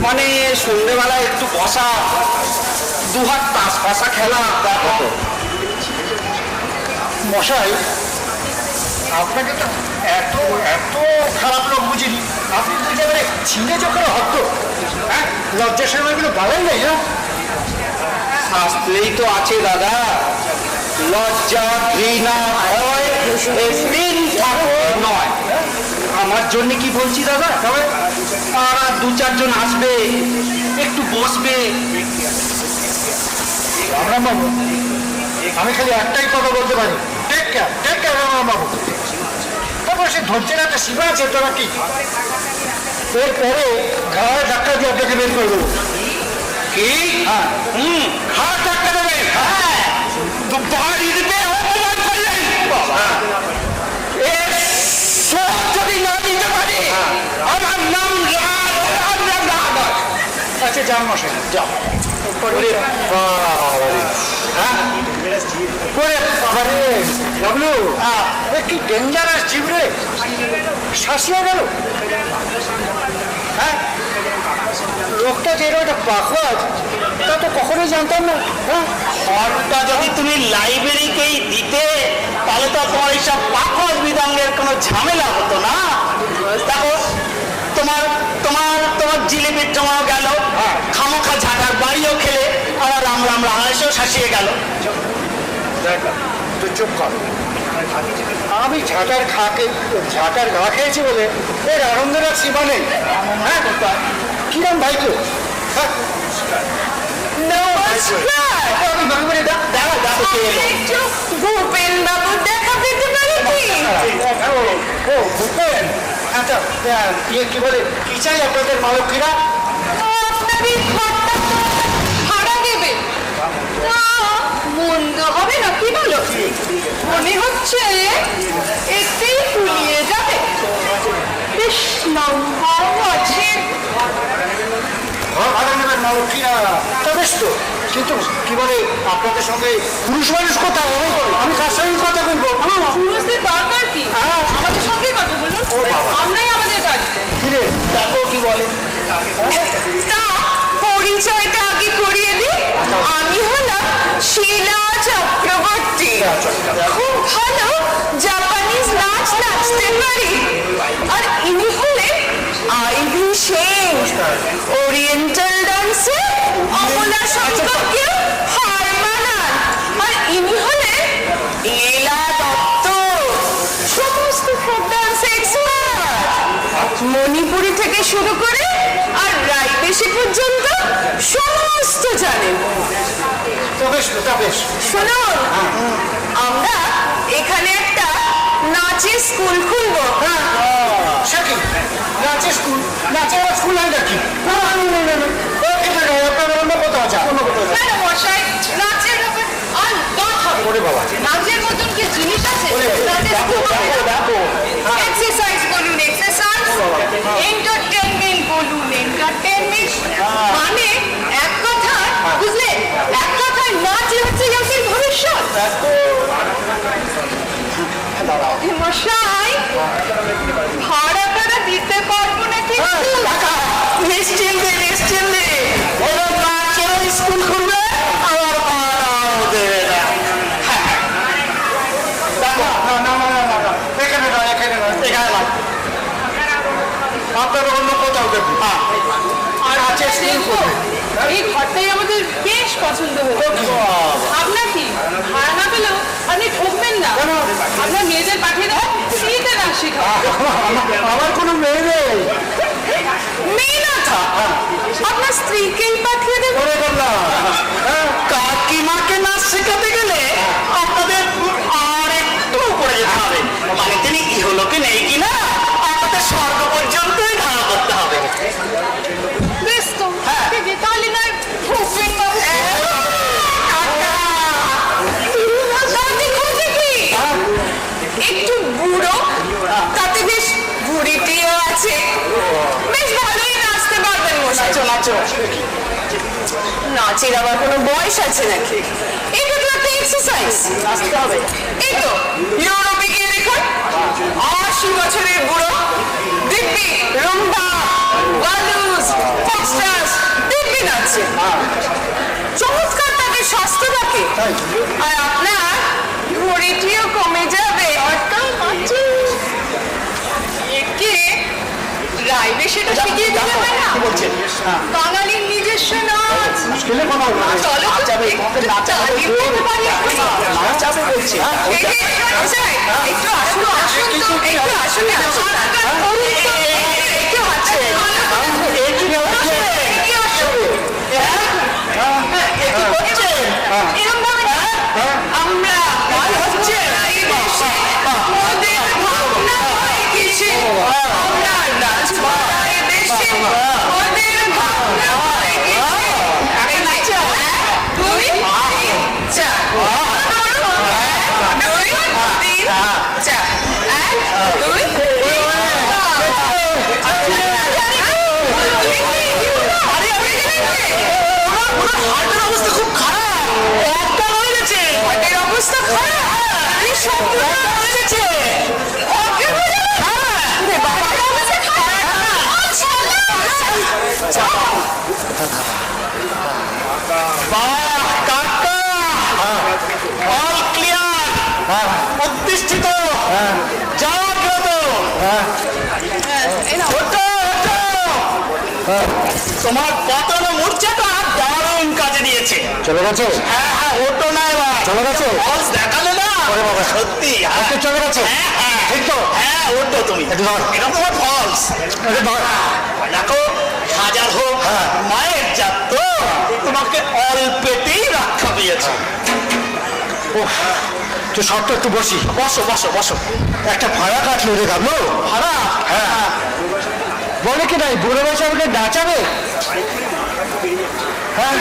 মানে সন্ধ্যেবেলা একটু বসা, দুহাত তাস পাশা খেলা, দেখো তো। মশাই আপনাকে তো এত এত খারাপ লোক বুঝিনি, আপনি যদি একেবারে ছিঁড়ে চোখের হতো, হ্যাঁ লজ্জার সময়গুলো বাড়াই নাই না? শাস্ত্রেই তো আছে দাদা, লজ্জা ঘৃণা ভয় তিন ঠাকুর নয়। আমার জন্য কি বলছি দাদা, তবে আর দু চারজন আসবে, একটু বসবে। রামরামবাবু, আমি খালি একটাই কথা বলতে পারি, টেক কেয়ার রামরামবাবু। তারপর সে ধৈর্যের একটা সীমা আছে, তোরা কি এরপরে ঘাড়ে ধাক্কা দিয়ে আপনাকে বের করে দেবো। কি? হ্যাঁ, ঘাড় ধাক্কা দেবে? হ্যাঁ, তো বাড়িতে অপমান করলেন এর শোধ যদি না দিতে পারি, আমার নাম আচ্ছা যান মশাই, যাও। কি ডেঞ্জারাস জীব রে, শাসিয়ে গেল। হ্যাঁ, লোকটা যে এরকম একটা পাখোয়াজ তা তো কখনোই জানতাম না। হ্যাঁ, ঘরটা যদি তুমি লাইব্রেরিকেই দিতে, তাহলে তো তোমার এইসব পাখজ বিদঙ্গের কোনো ঝামেলা হতো না। দেখো তোমার তোমার তোমার জিলিপির জমাও গেল, খামোখা ঝাঁটার বাড়িও খেলে, আবার আমরা আড়াইশো শাসিয়ে গেল। দেখ তুই চুপ কর, আমি ঝাঁটার ঘা খেয়েছি বলে এর আনন্দের আর সীমা নেই। হ্যাঁ, কিরম ভাই তো ভূপেন বাবুর দেখা পেতে পারি কি? ও ভূপেন, আচ্ছা কি বলে কি চাই আপনাদের মালকিরা? আপনারই ঘরটা ভাড়া দেবে না, মন্দ হবে না কি বলো? মনে হচ্ছে এতেই ফুলিয়ে যাবে, বেশ লম্বাও আছে। ঘর ভাড়া নেবেন মালকিরা? তা বেশ তো, কিন্তু কি বলে আপনাদের সঙ্গে পুরুষ মানুষ কোথায় আমি কার সঙ্গে কথা বলবো পুরুষদের দরকার কি আমাদের সঙ্গে কথা বলুন আমরাই আমাদের কাজ কিরে দেখো কি বলে তা পরিচয়টা আগে করিয়ে দিই আমি হলাম শিলা চক্রবর্তী খুব ভালো জাপানিজ নাচ নাচতে পারি আর ইনি হলেন আইভি সেন ওরিয়েন্টাল ডান্সে অমলা শঙ্করকে হার মানান আর ইনি হলেন লীলা দত্ত সমস্ত ফোক ডান্স এক্সপার্ট মণিপুরি থেকে শুরু করে আর রায়বেশি পর্যন্ত সমস্ত জানেন শুনুন আমরা এখানে একটা নাচের স্কুল খুলবো সে কি নাচের স্কুল নাচের স্কুল হয় নাকি না না না না না আপনার অন্য কোথাও যা অন্য কোথাও যা না না মশাই নাচের ব্যাপার আর দর হবে ওরে বাবা নাচের মতন কি জিনিস আছে এক্সারসাইজ বলুন এক্সারসাইজ এন্টারটেনমেন্ট বলুন এন্টারটেনমেন্ট মানে এক কথা বুঝলে এক কথায় নাচ হচ্ছে জাতির ভবিষ্যৎ মশাই ভাড়া টাড়া দিতে পারবো না কিন্তু নিশ্চিন্তে নিশ্চিন্তে ওরা নাচের স্কুল খুলবে আর ভাড়াও দেবে না দেখো না না না না না এখানে নয় এখানে নয় এখানে নয় আপনারা অন্য কোথাও দেখুন আর নাচের স্কুল খুলবে এই ঘরটাই আমাদের বেশ পছন্দ হয়েছে আপনার কি ভাড়া না পেলেও আপনি ঠকবেন না আপনার মেয়েদের পাঠিয়ে দেবো ফ্রিতে নাচ শেখা আমার কোনো মেয়ে নেই মেয়ে না থা আপনার স্ত্রীকেই পাঠিয়ে দেবো করে বললাম কাকিমাকে নাচ শেখাতে গেলে আপনাদের আর একটু উপরে যেতে হবে মানে তিনি ইহলোকে নেই কিনা আপনাদের স্বর্গ পর্যন্তই ধারণা করতে হবে বেশ তো ঠিক আছে, তাহলে না ঠকবেন বাবু দাদি খুঁজে কি একটু বুড়ো তাতে বেশ বুড়িটিও আছে বেশ ভালোই নাচতে পারবেন মশাই নাচো নাচের আবার কোনো বয়স আছে নাকি এটা তো একটা এক্সারসাইজ নাচতে হবে এই তো ইউরোপে গিয়ে দেখুন 80 বছরের বুড়ো দিব্যি রুম্বা বালুস ফক্সট্রাস দিব্যি নাচছে চমৎকার তাকে স্বাস্থ্য থাকে আর আপনার ভরিটিও কমে যাবে একে রাইবে সেটা শিখিয়ে দিতে হয় না বাঙালির নিজস্ব নাচ চলো চালিয়ে দিতে পারি একটু আসুন আসুন তো একটু আসুন একটু আছে এরকম ভাবে আমরা হচ্ছে ওদের ভাবনা হয় কিছু আমরা নাচ বাড়ায় বেশি ওদের ভাবনা হয় কিছু দুই তিন চার দুই তিন চার এক দুই অবস্থা খুব খারাপ একটা হয়ে গেছে হাটের অবস্থা খারাপ এই সম্পূর্ণ হয়ে গেছে প্রতিষ্ঠিত জাগ্রত তোমার পাতানো মূর্ছাটা দারুণ কাজে দিয়েছে চলে গেছে হ্যাঁ হ্যাঁ ওটো না এবার চলে গেছে ফলস দেখালে না সত্যি চলে গেছে ঠিক তো হ্যাঁ ওটো তুমি এটা তোমার ফলস দেখো হাজার হোক মায়ের জাত তো তোমাকে অল্পেতেই রক্ষা পেয়েছে তো শর্ত একটু বসি বসো বসো বসো একটা ভাড়া কাটলো রে গাবলো ভাড়া হ্যাঁ বলে কি নাই বুড়ো বয়সে আমাকে নাচাবে হ্যাঁ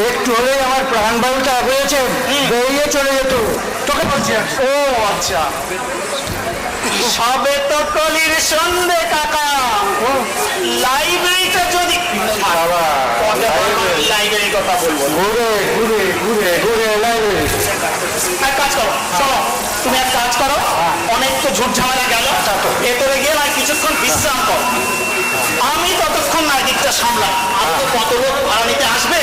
একটু হলেই আমার প্রাণবায়ুটা হয়েছে বেরিয়ে চলে যেত তোকে বলছি ও আচ্ছা সবে তো কলির সন্ধে কাকা লাইব্রেরিটা যদি ঘুরে ঘুরে ঘুরে ঘুরে লাইব্রেরি। এক কাজ করো, শোনো, তুমি এক কাজ করো, অনেক তো ঝুট ঝামেলা গেল, ভেতরে গিয়ে আর কিছুক্ষণ বিশ্রাম করো। আমি ততক্ষণ না দিকটা সামলাম, আর তো কত লোক ভাড়া নিতে আসবে।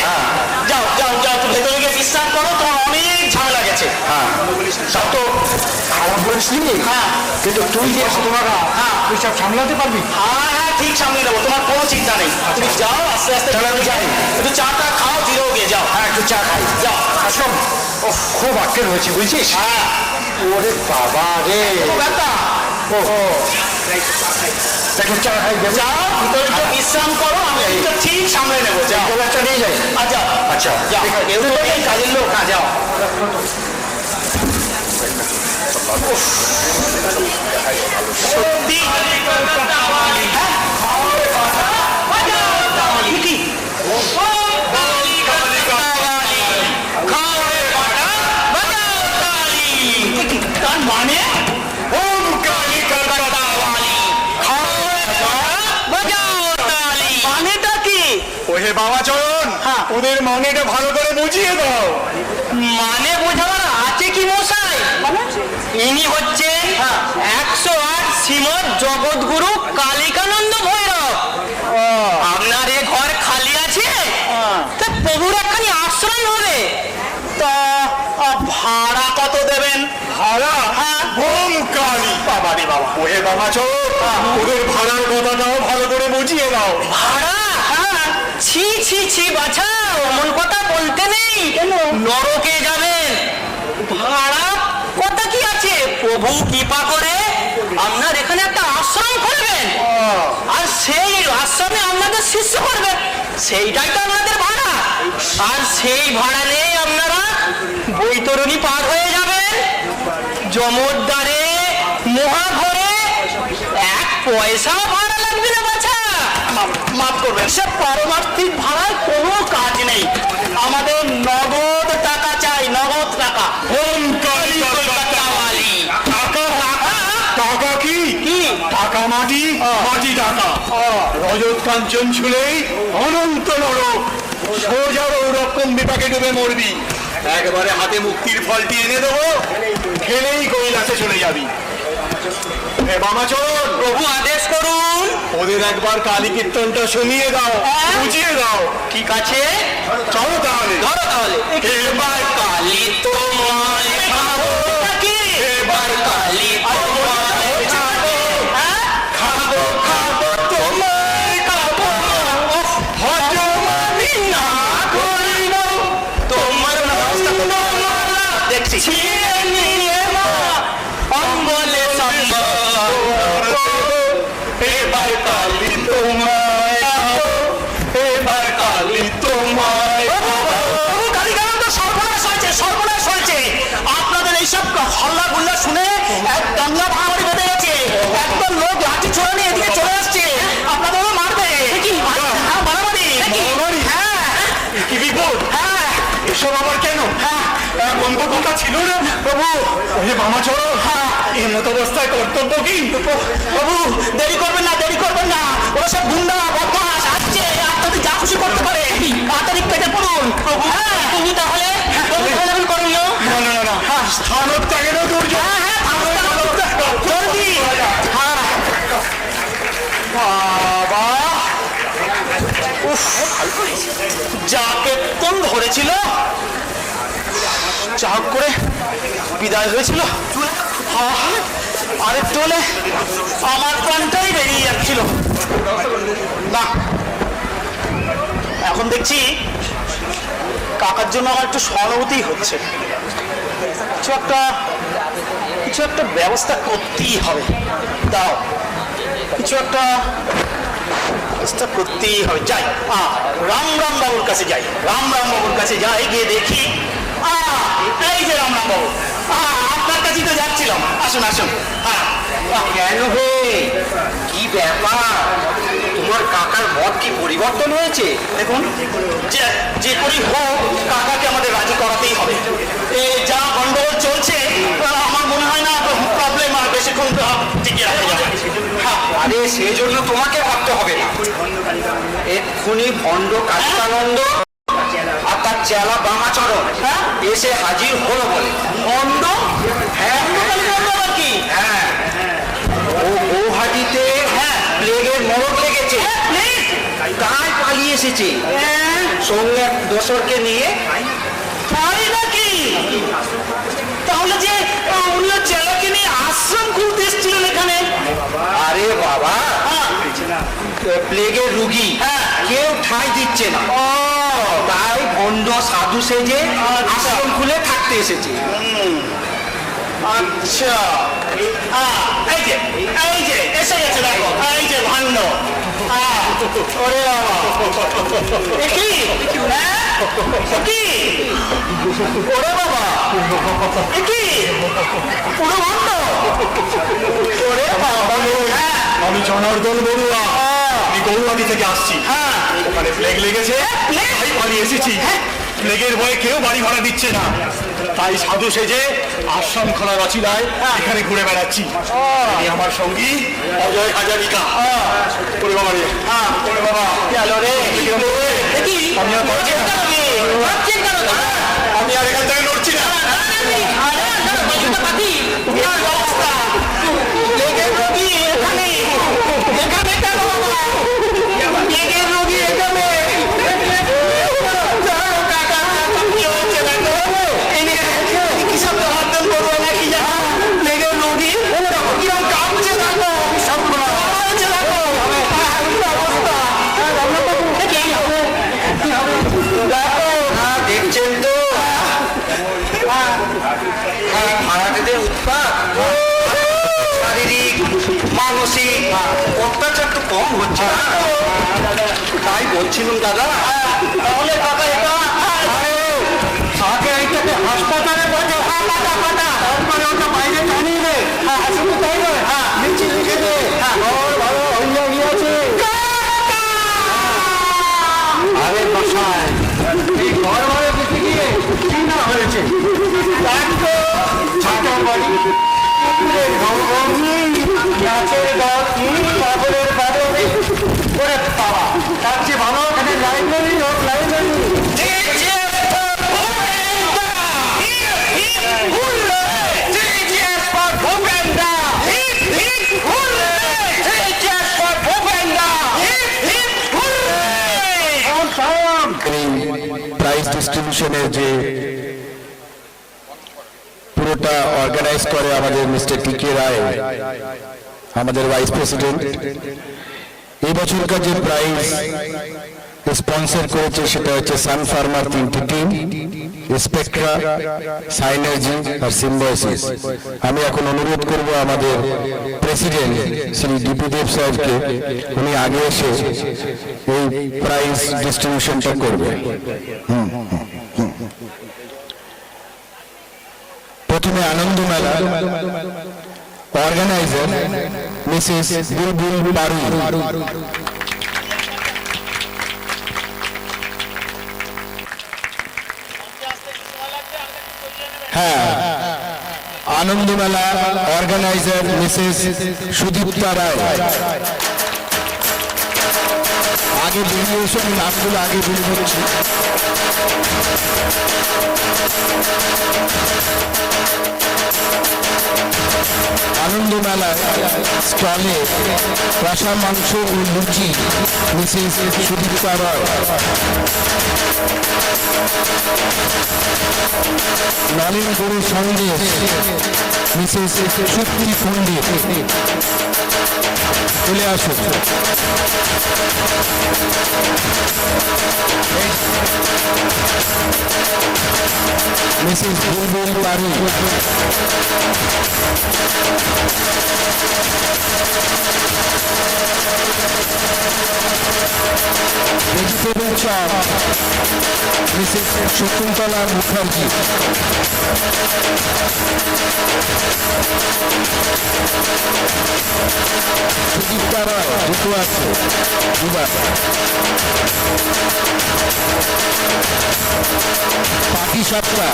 যাও যাও যাও, তুমি ভেতরে গিয়ে বিশ্রাম করো, তোমার অনেক ঝামেলা গেছে। সব তো খারাপ বলিসনি। হ্যাঁ কিন্তু তুই যে তোমার তুই সব সামলাতে পারবি। হ্যাঁ হ্যাঁ, ঠিক সামনে নেবো, তোমার কোনো চিন্তা নেই। তুমি যাও, আস্তে আস্তে তাহলে আমি যাই। একটু চাটা খাও, জিরো গিয়ে যাও। হ্যাঁ, একটু চা খাই। যাও। আসলাম, ও খুব আটকে রয়েছে বুঝছিস। হ্যাঁ, ওরে বাবা রে, ব্যাপার। ও একটু চা খাই। যাও, ভিতরে একটু বিশ্রাম করো, আমি এটা ঠিক সামনে নেবো। যাও, চা নিয়ে যাই। আচ্ছা আচ্ছা, যাও, কেউ তো নেই কাজের লোক। হ্যাঁ, যাও। সত্যি তার মানে মানেটা কি? ওহে বাবা চরণ, হ্যাঁ। ওদের মানেটা ভালো করে বুঝিয়ে দাও। মানে বোঝাবার আছে কি মশাই? ইনি হচ্ছেন 108 শ্রীমৎ জগৎগুরু কালিকানন্দ ভৈরব। আপনার এ ঘর খালি আছে, তা প্রভুর একখানি আশ্রম হবে। তা ভাড়া কত দেবেন? ভাড়া? হ্যাঁ। হোম কালী। বাবা রে বাবা, ওহে বাবা চরণ, ওদের ভাড়ার কথাটাও ভালো করে বুঝিয়ে দাও। ভাড়া? হ্যাঁ। ছি ছি ছি বাছা, অমন কথা বলতে নেই। নরকে যাবেন, ভাড়া কথা কি আছে? প্রভু কৃপা করে আপনার এখানে একটা আশ্রম খুলবেন, আর সেই আশ্রমে আপনাদের শিষ্য করবেন, সেইটাই তো আপনাদের ভাড়া। আর সেই ভাড়া নেই আপনারা বৈতরণী পার হয়ে যাবেন, জমদ্দারে মহাঘরে এক পয়সা ভাড়া লাগবে না বাছা। মাফ করবেন, সে পারমার্থিক ভাড়ায় কোনো কাজ নেই। আমাদের নগদ টাকা চাই, নগদ টাকা। হোম কালী কলকাতাওয়ালি। টাকা কি? কি? টাকা মাটি, মাটি টাকা। রজত কাঞ্চন ছুলেই অনন্ত নরক, সোজা ওরকম বিপাকে ডুবে মরবি। একবারে হাতে মুক্তির ফলটি এনে দেবো, খেলেই কৈলাসে চলে যাবি। হে বামাচরণ, প্রভু আদেশ করুন। ওদের একবার কালী কীর্তনটা শুনিয়ে দাও, বুঝিয়ে দাও। ঠিক আছে, চলো তাহলে। ধরো তাহলে। এবার কালী তোমায় খাবো, এবার কালী তোমায় খাবো, খাবো খাবো তোমায় খাবো, হজম আমি না করিব তোমার মালা দেখছি ছিঁড়ে নিয়ে মা অঙ্গলে সম্বল। এবার কালী তোমায় খাবো, এবার কালী তোমায় খাবো। কালীকানন্দ সর্বনাশ হয়েছে, সর্বনাশ হয়েছে। আপনাদের এইসব হল্লা গুল্লা শুনে এক দাঙ্গা ভাঙাড়ি বেঁধে গেছে, একদম লোক লাঠি ছোড়া নিয়ে এদিকে চলে আসছে, আপনাদেরও মারবে। হ্যাঁ, মারামারি। হ্যাঁ কি বিপদ? হ্যাঁ এসব আবার কেন? হ্যাঁ, এমন তো কথা ছিল না প্রভু। ওহে বামাচরণ, এই মতো অবস্থায় কর্তব্য কি? বাবু দেরি করবেন না, দেরি করবেন না। ওরা সব গুন্ডা বদমাস আসছে, আপনাদের যা খুশি করতে পারে। তাড়াতাড়ি পেটে পড়ুন। হ্যাঁ, তুমি তাহলে করণীয়। না না না, স্থানত্যাগেরও দুর্যোগ। জলদি। হ্যাঁ বাবা, উফ, যা কেতন ধরেছিল, যা হোক করে বিদায় হয়েছিল। আরেকটু হলে আমার প্রাণটাই বেরিয়ে যাচ্ছিল। না, এখন দেখছি কাকার জন্য আমার একটু সহানুভূতি হচ্ছে। কিছু একটা ব্যবস্থা করতেই হবে। দাও, কিছু একটা ব্যবস্থা করতেই হবে। যাই, রাম বাবুর কাছে যাই, রাম বাবুর কাছে যাই, গিয়ে দেখি। এই যে রাম বাবু, আপনার কাছেই তো যাচ্ছিলাম। আসুন আসুন। কেন হে, কি ব্যাপার? তোমার কাকার মত কি পরিবর্তন হয়েছে? দেখুন, যে করি হোক কাকাকে আমাদের রাজি করাতেই হবে। এই যা গন্ডগোল চলছে, আমার মনে হয় না প্রবলেম আর বেশিক্ষণ টিকিয়ে রাখা যাবে। আরে সেই জন্য তোমাকে ভাবতে হবে না। এক্ষুনি ভণ্ড কালিকানন্দ আর তার চেলা বামাচরণ এসে হাজির হলো বলে। অন্ধ হ্যাঁ কি হ্যাঁ, ও হাজিতে প্লেগের মরক লেগেছে, তাই পালিয়ে এসেছে সঙ্গে এক দোসরকে নিয়ে। তাই নাকি? তাহলে যে উনি চেলাকে নিয়ে আশ্রম খুলতে এসেছিলেন এখানে? আরে বাবা, প্লেগের রুগী কেউ ঠাঁই দিচ্ছে না, তাই ভণ্ড সাধু সেজে আশ্রম খুলে থাকতে এসেছে। আচ্ছা, এই যে এসে গেছে, দেখো এই যে ভাণ্ড। ওরে বাবা, এ কি? কি ওরে বাবা, এ কি পুরো ভাণ্ড? ওরে বাবা, আমি জনার্দন বড়ুয়া, আমি গৌহাটি থেকে আসছি। ওখানে প্লেগ লেগেছে, তাই পালিয়ে এসেছি। প্লেগের ভয়ে কেউ বাড়ি ভাড়া দিচ্ছে না, তাই সাধু সেজে আশ্রম খোলার রচিলায় এখানে ঘুরে বেড়াচ্ছি। এই আমার সঙ্গী অজয় হাজারিকা। ওরে বাবা রে, ওরে বাবা, গেল রে। আমি আর পারছি না, আমি আর এখান থেকে নড়ছি না। দেখছেন তো এই ভাড়াটেদের উৎপাত, শারীরিক মানসিক অত্যাচার তো কম হচ্ছে না, তাই বলছিলাম দাদা। তাহলে দাদা এটা আগে এইটাকে হাসপাতালে বলে তারপরে ওটা বাইরে টানিয়ে দে, শুধু তাই নয়, নিচে লিখে দে ঘর ভালো হইয়া গিয়েছে। আরে মশাই, এই ঘর ভালো দিতে গিয়ে কি না হয়েছে? ছোট বাড়ি, কুকুরের ঘর, গাছের গাছ, পাগলের বাড়ি, ওরে বাবা, তার চেয়ে ভালো এখানে লাইব্রেরি হোক, লাইব্রেরি। প্রাইজ ডিস্ট্রিবিউশনের যে পুরোটা অর্গানাইজ করে আমাদের মিস্টার টিকে রায়, আমাদের ভাইস প্রেসিডেন্ট। এই বছরকার যে প্রাইজ স্পন্সর করেছে সেটা হচ্ছে সান ফার্মার 3টি টিম, স্পেকট্রা, সাইনার্জি আর সিম্বয়সিস। আমি এখন অনুরোধ করব আমাদের প্রেসিডেন্ট শ্রী ডিপি দেব সাহেবকে, উনি আগে এসে এই প্রাইজ ডিস্ট্রিবিউশনটা করবে। প্রথমে আনন্দ মেলা অর্গানাইজার মিসেস বুলবুল বারু। হ্যাঁ, আনন্দ মেলা অর্গানাইজার মিসেস সুদীপ্তা রায়। আগে বেরিয়ে এসে আমি নামগুলো আগে বলে দিচ্ছি। আনন্দ মেলা স্টলে কষা মাংস ও লুচি মিসেস সুদীপ্তা রায়। নলেন গরু সন্দেশ মিসেস শক্তি পণ্ডিত। চলে আসুন। Mrs Bulbul Baru. Vegetable chop Mrs Shakuntala Mukherjee. Sudipta Roy দুটো আছে, দুবার। পাখি সাতটা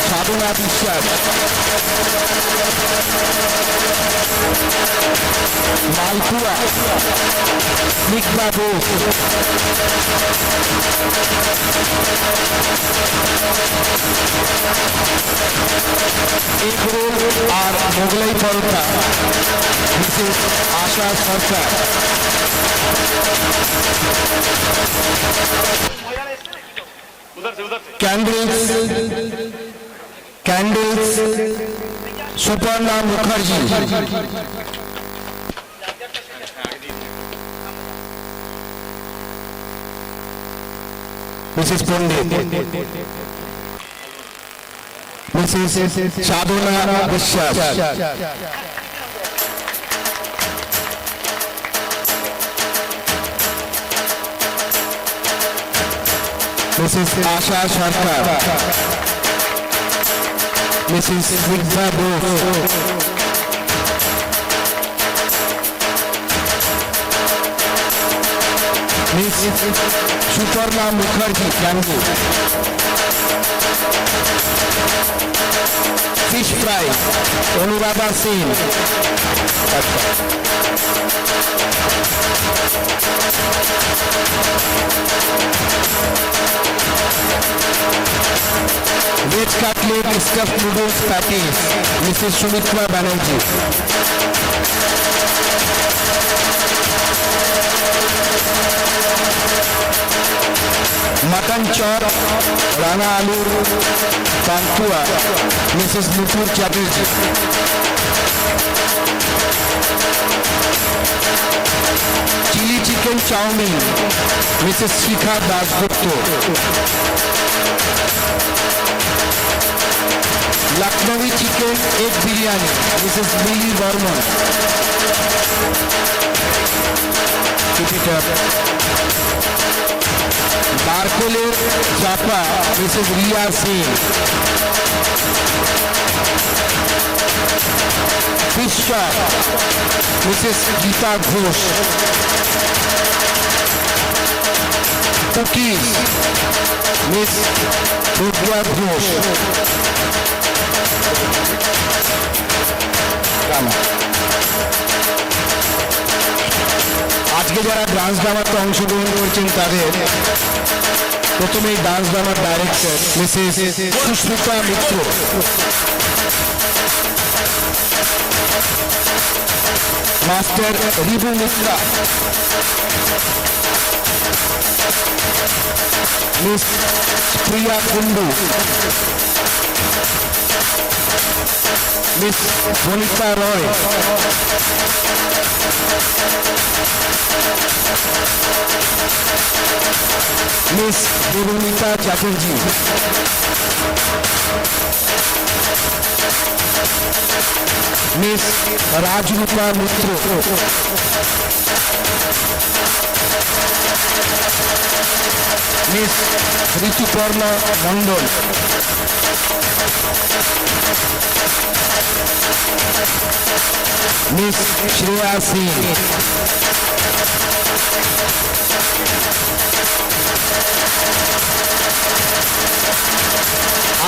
সাধনা বিশ্বাস। মালপুয়া স্নিগ্ধা বোস এগ রোল আর Mughlai paratha Mrs Asha Sarkar. Candles Suparna Mukherjee. Mrs Pandit, Mrs Sadhana Biswas, Mrs Asha Sarkar, Mrs Snigdha Bose, miss Suparna Mukherjee ক্যাম্পু। Fish fry Anuradha Singh. Veg cutlet stuff noodles patties Mrs Sumitra Banerjee. Mutton chop Rana আলুর পান্তুয়া Mrs Nupur Chatterjee. Chilli chicken chowmein Mrs Shikha Dasgupta. Lucknowi chicken egg biryani Mrs Mili Barman. বারকোলের চাপা Mrs Riya Singh. Fish chop Mrs Geeta Ghosh. Cookies miss Pragya Ghosh. আজকে যারা dance ড্রামাতে অংশগ্রহণ করছেন তাদের প্রথমেই ডান্স ড্রামার director Mrs Susmita Mitra, master Ribu Mitra, miss Priya Kundu, miss Banita Roy, miss Debmita Chatterjee, miss Rajrupa Mitra, miss Rituparna Mondal, miss Shreya Singh,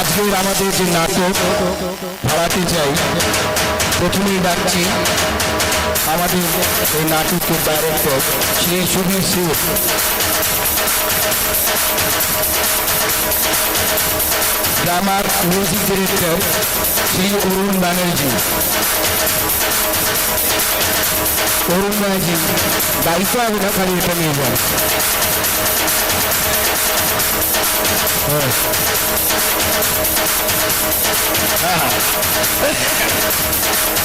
আজকের আমাদের যে নাটক ভাড়াতে চাই, প্রথমেই ডাকছি আমাদের এই নাটকের ডাইরেক্টর শ্রী সুবীর সিং, ড্রামার মিউজিক ডিরেক্টর শ্রী অরুণ ব্যানার্জি। অরুণ ব্যানার্জি দায়িত্ব হবে না, খালি এটা নিয়ে যান।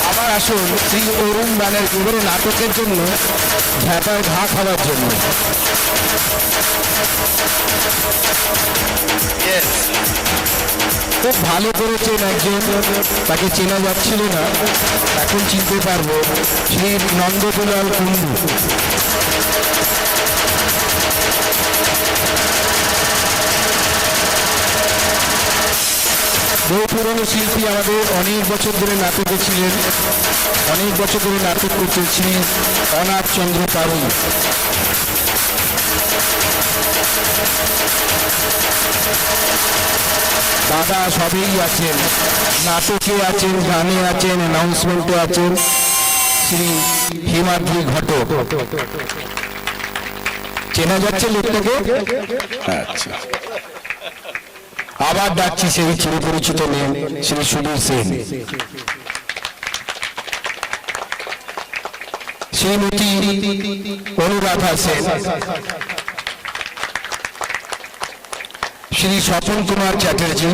আমার আসল শ্রী অরুণ ব্যানার্জি এবারে নাটকের জন্য ঝাঁটায় ঘা খাওয়ার জন্য। খুব ভালো করেছেন একজন, তাকে চেনা যাচ্ছিল না, এখন চিনতে পারবো, শ্রী নন্দদুলাল কুন্ডু। বহু পুরনো শিল্পী, আমাদের অনেক বছর ধরে নাটকে ছিলেন, অনেক বছর ধরে নাটক করছেন শ্রী অনাথ চন্দ্র পারুই। দাদা সবেই আছেন, নাটকে আছেন, গানে আছেন, অ্যানাউন্সমেন্টে আছেন, শ্রী হিমাদ্রি ঘটক। চেনা যাচ্ছে লোকটাকে? আচ্ছা, আবার ডাকছি সেই চিরপরিচিত নেম শ্রী সুধীর সেন। শ্রীমতী অনুরাধা সেন, শ্রী স্বপন কুমার চ্যাটার্জি,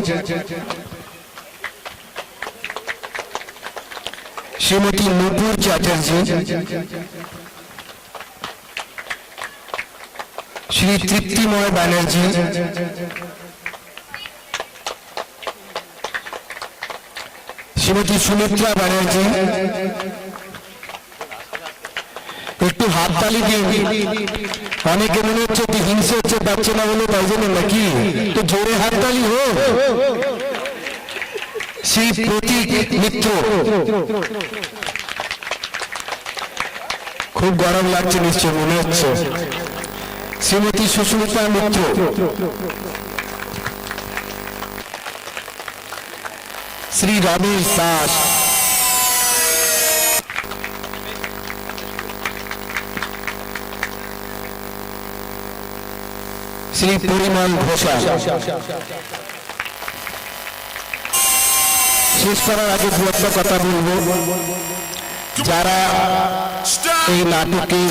শ্রীমতী নুপুর চ্যাটার্জি, শ্রী তৃপ্তিময় ব্যানার্জি, শ্রীমতী সুমিত্রা ব্যানার্জি। একটু হাততালি দিন, অনেকে মনে হচ্ছে একটু হিংসে হচ্ছে, পাচ্ছে না বলে তাই জন্য নাকি, তো জোরে হাততালি হোক। শ্রী প্রতীক মিত্র, খুব গরম লাগছে নিশ্চয় মনে হচ্ছে। শ্রীমতী সুস্মিতা মিত্র, শ্রী রমেশ দাস, শ্রী পরিমল ঘোষাল। শেষ করার আগে দু একটা কথা বলবো, যারা এই নাটকে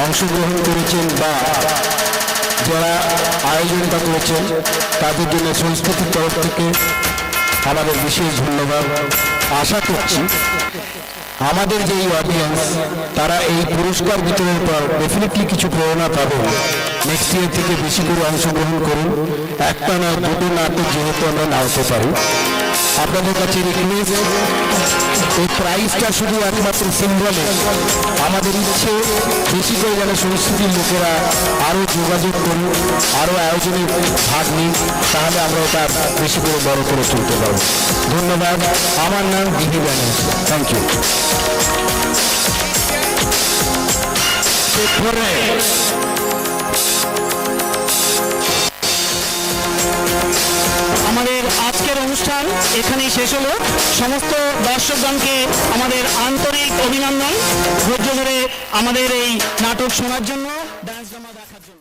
অংশগ্রহণ করেছেন বা যারা আয়োজনটা করেছেন তাদের জন্য সংস্কৃতির তরফ থেকে আমাদের বিশেষ ধন্যবাদ। আশা করছি আমাদের যে এই অডিয়েন্স তারা এই পুরস্কার বিতরণের পর ডেফিনেটলি কিছু প্রেরণা পাবেন। নেক্সট ইয়ার থেকে বেশি করে অংশগ্রহণ করুন, একটা না দুটো নাটক যেহেতু আমরা নামতে পারি। আপনাদের কাছে রিকোয়েস্ট, এই প্রাইজটা শুধু একমাত্র সিম্বলে, আমাদের ইচ্ছে বেশি করে যেন সংস্কৃতির লোকেরা আরও যোগাযোগ করুন, আরও আয়োজনে ভাগ নিন, তাহলে আমরা ওটা বেশি করে বড় করে তুলতে পারব। ধন্যবাদ। আমার নাম দিদি ব্যানার্জি। Thank you. আমাদের আজকের অনুষ্ঠান এখানেই শেষ হলো। সমস্ত দর্শকগণকে আমাদের আন্তরিক অভিনন্দন, ধৈর্য ধরে আমাদের এই নাটক শোনার জন্য, ডান্স ড্রামা দেখার জন্য।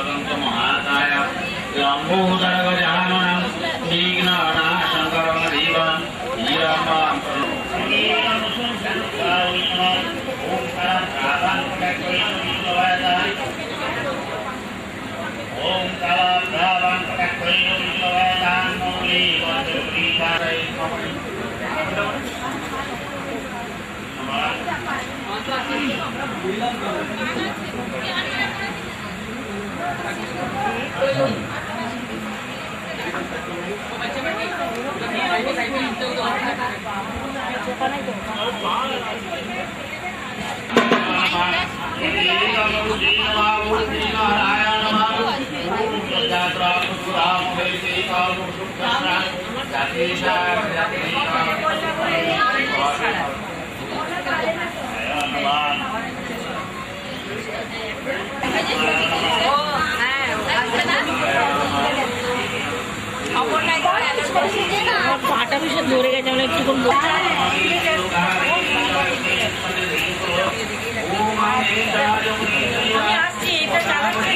ভগবন্ত মহাকায় লম্বোদর গজানন বিঘ্ননাশং করমদেবং ஈரமாம் ஓம் கலாபிராவன் கோயிலும் வேதான் மௌலி வந்து பிரீதாரை পাটা ভীষণ ধরে গেছে আমরা একটু কম আসছি এটা চালাচ্ছি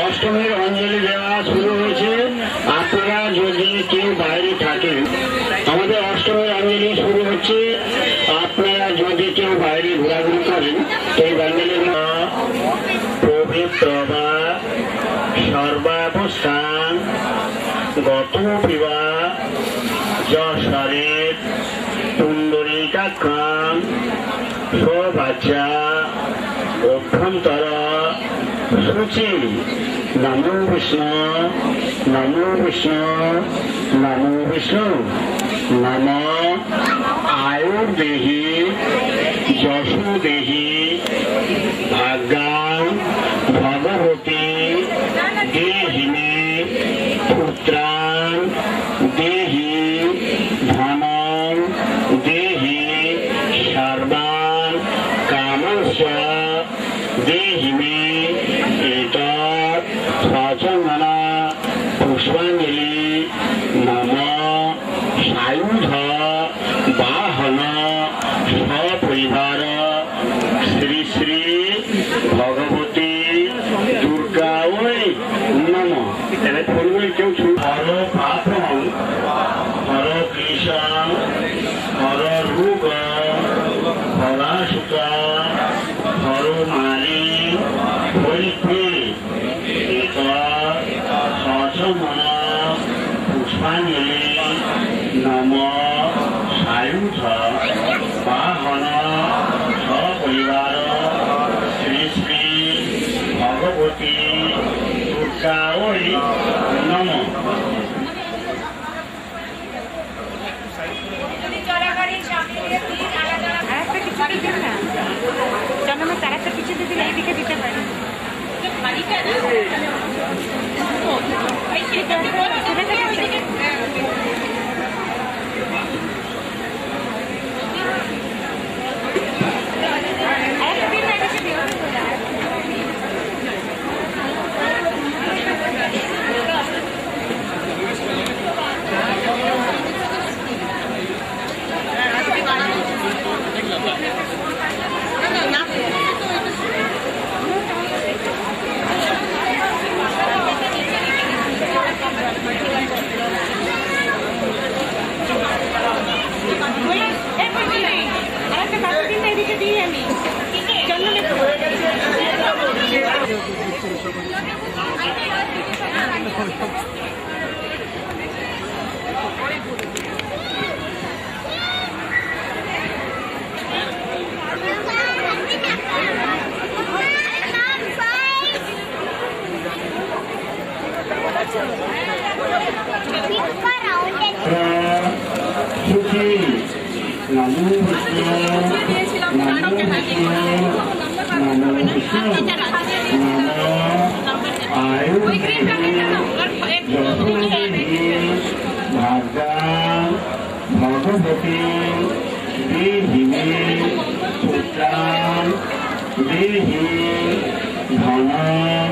অষ্টমীর অঞ্জলি দেওয়া শুরু হয়েছে। আপনারা যদি কেউ বাইরে থাকেন, আমাদের অষ্টমীর অঞ্জলি শুরু হচ্ছে। আপনারা যদি কেউ বাইরে ঘোরাঘুরি করেন, এই অঞ্জলির পবিত্র বা সর্বাবস্থান গত বিবাহ যশরে তারা শুচি নমো বিষ্ণু নমো বিষ্ণু নমো বিষ্ণু নম আয়ুর্দেহি যশোদেহি ভাগ্যাং ভগবতী দেহিনে পুত্রাং দেহি ধনং দেহি সর্বান কামস্য দেহি মে এতৎ সচন্দনা পুষ্পাঞ্জলি নম সায়ুধ বাহন সপরিবার শ্রী শ্রী ভগবতী দুর্গা ওই নম। এবার ফুলগুলি কেউ হর পাপম হর কৃষ্ণ হর রূপ হরাশুকা হর মারি হরিপে সচমন পুষ্পাঞ্জলি নম সায়ুধ বাহন সপরিবার শ্রী শ্রী ভগবতী দুর্গা ওই নম। যদি চলাকালীন স্বামীকে প্লিজ আলাদা আরেকটা কিছু দিবেন না জন্মের তার একটা কিছু দিলে এইদিকে দিতে পারেন খালিটা না এই সেটা থেকে ওইদিকে আরেকটা দিন না কিছু দিও আরেকটা বাকি দিন না এদিকে দিই আমি জন্মে শুচি নমো বিষ্ণু নমো বিষ্ণু নমো বিষ্ণু নম আয়ুর্দেহি যশোদেহি ভাগ্যাং ভগবতী দেহি মে পুত্রাং দেহি ধনং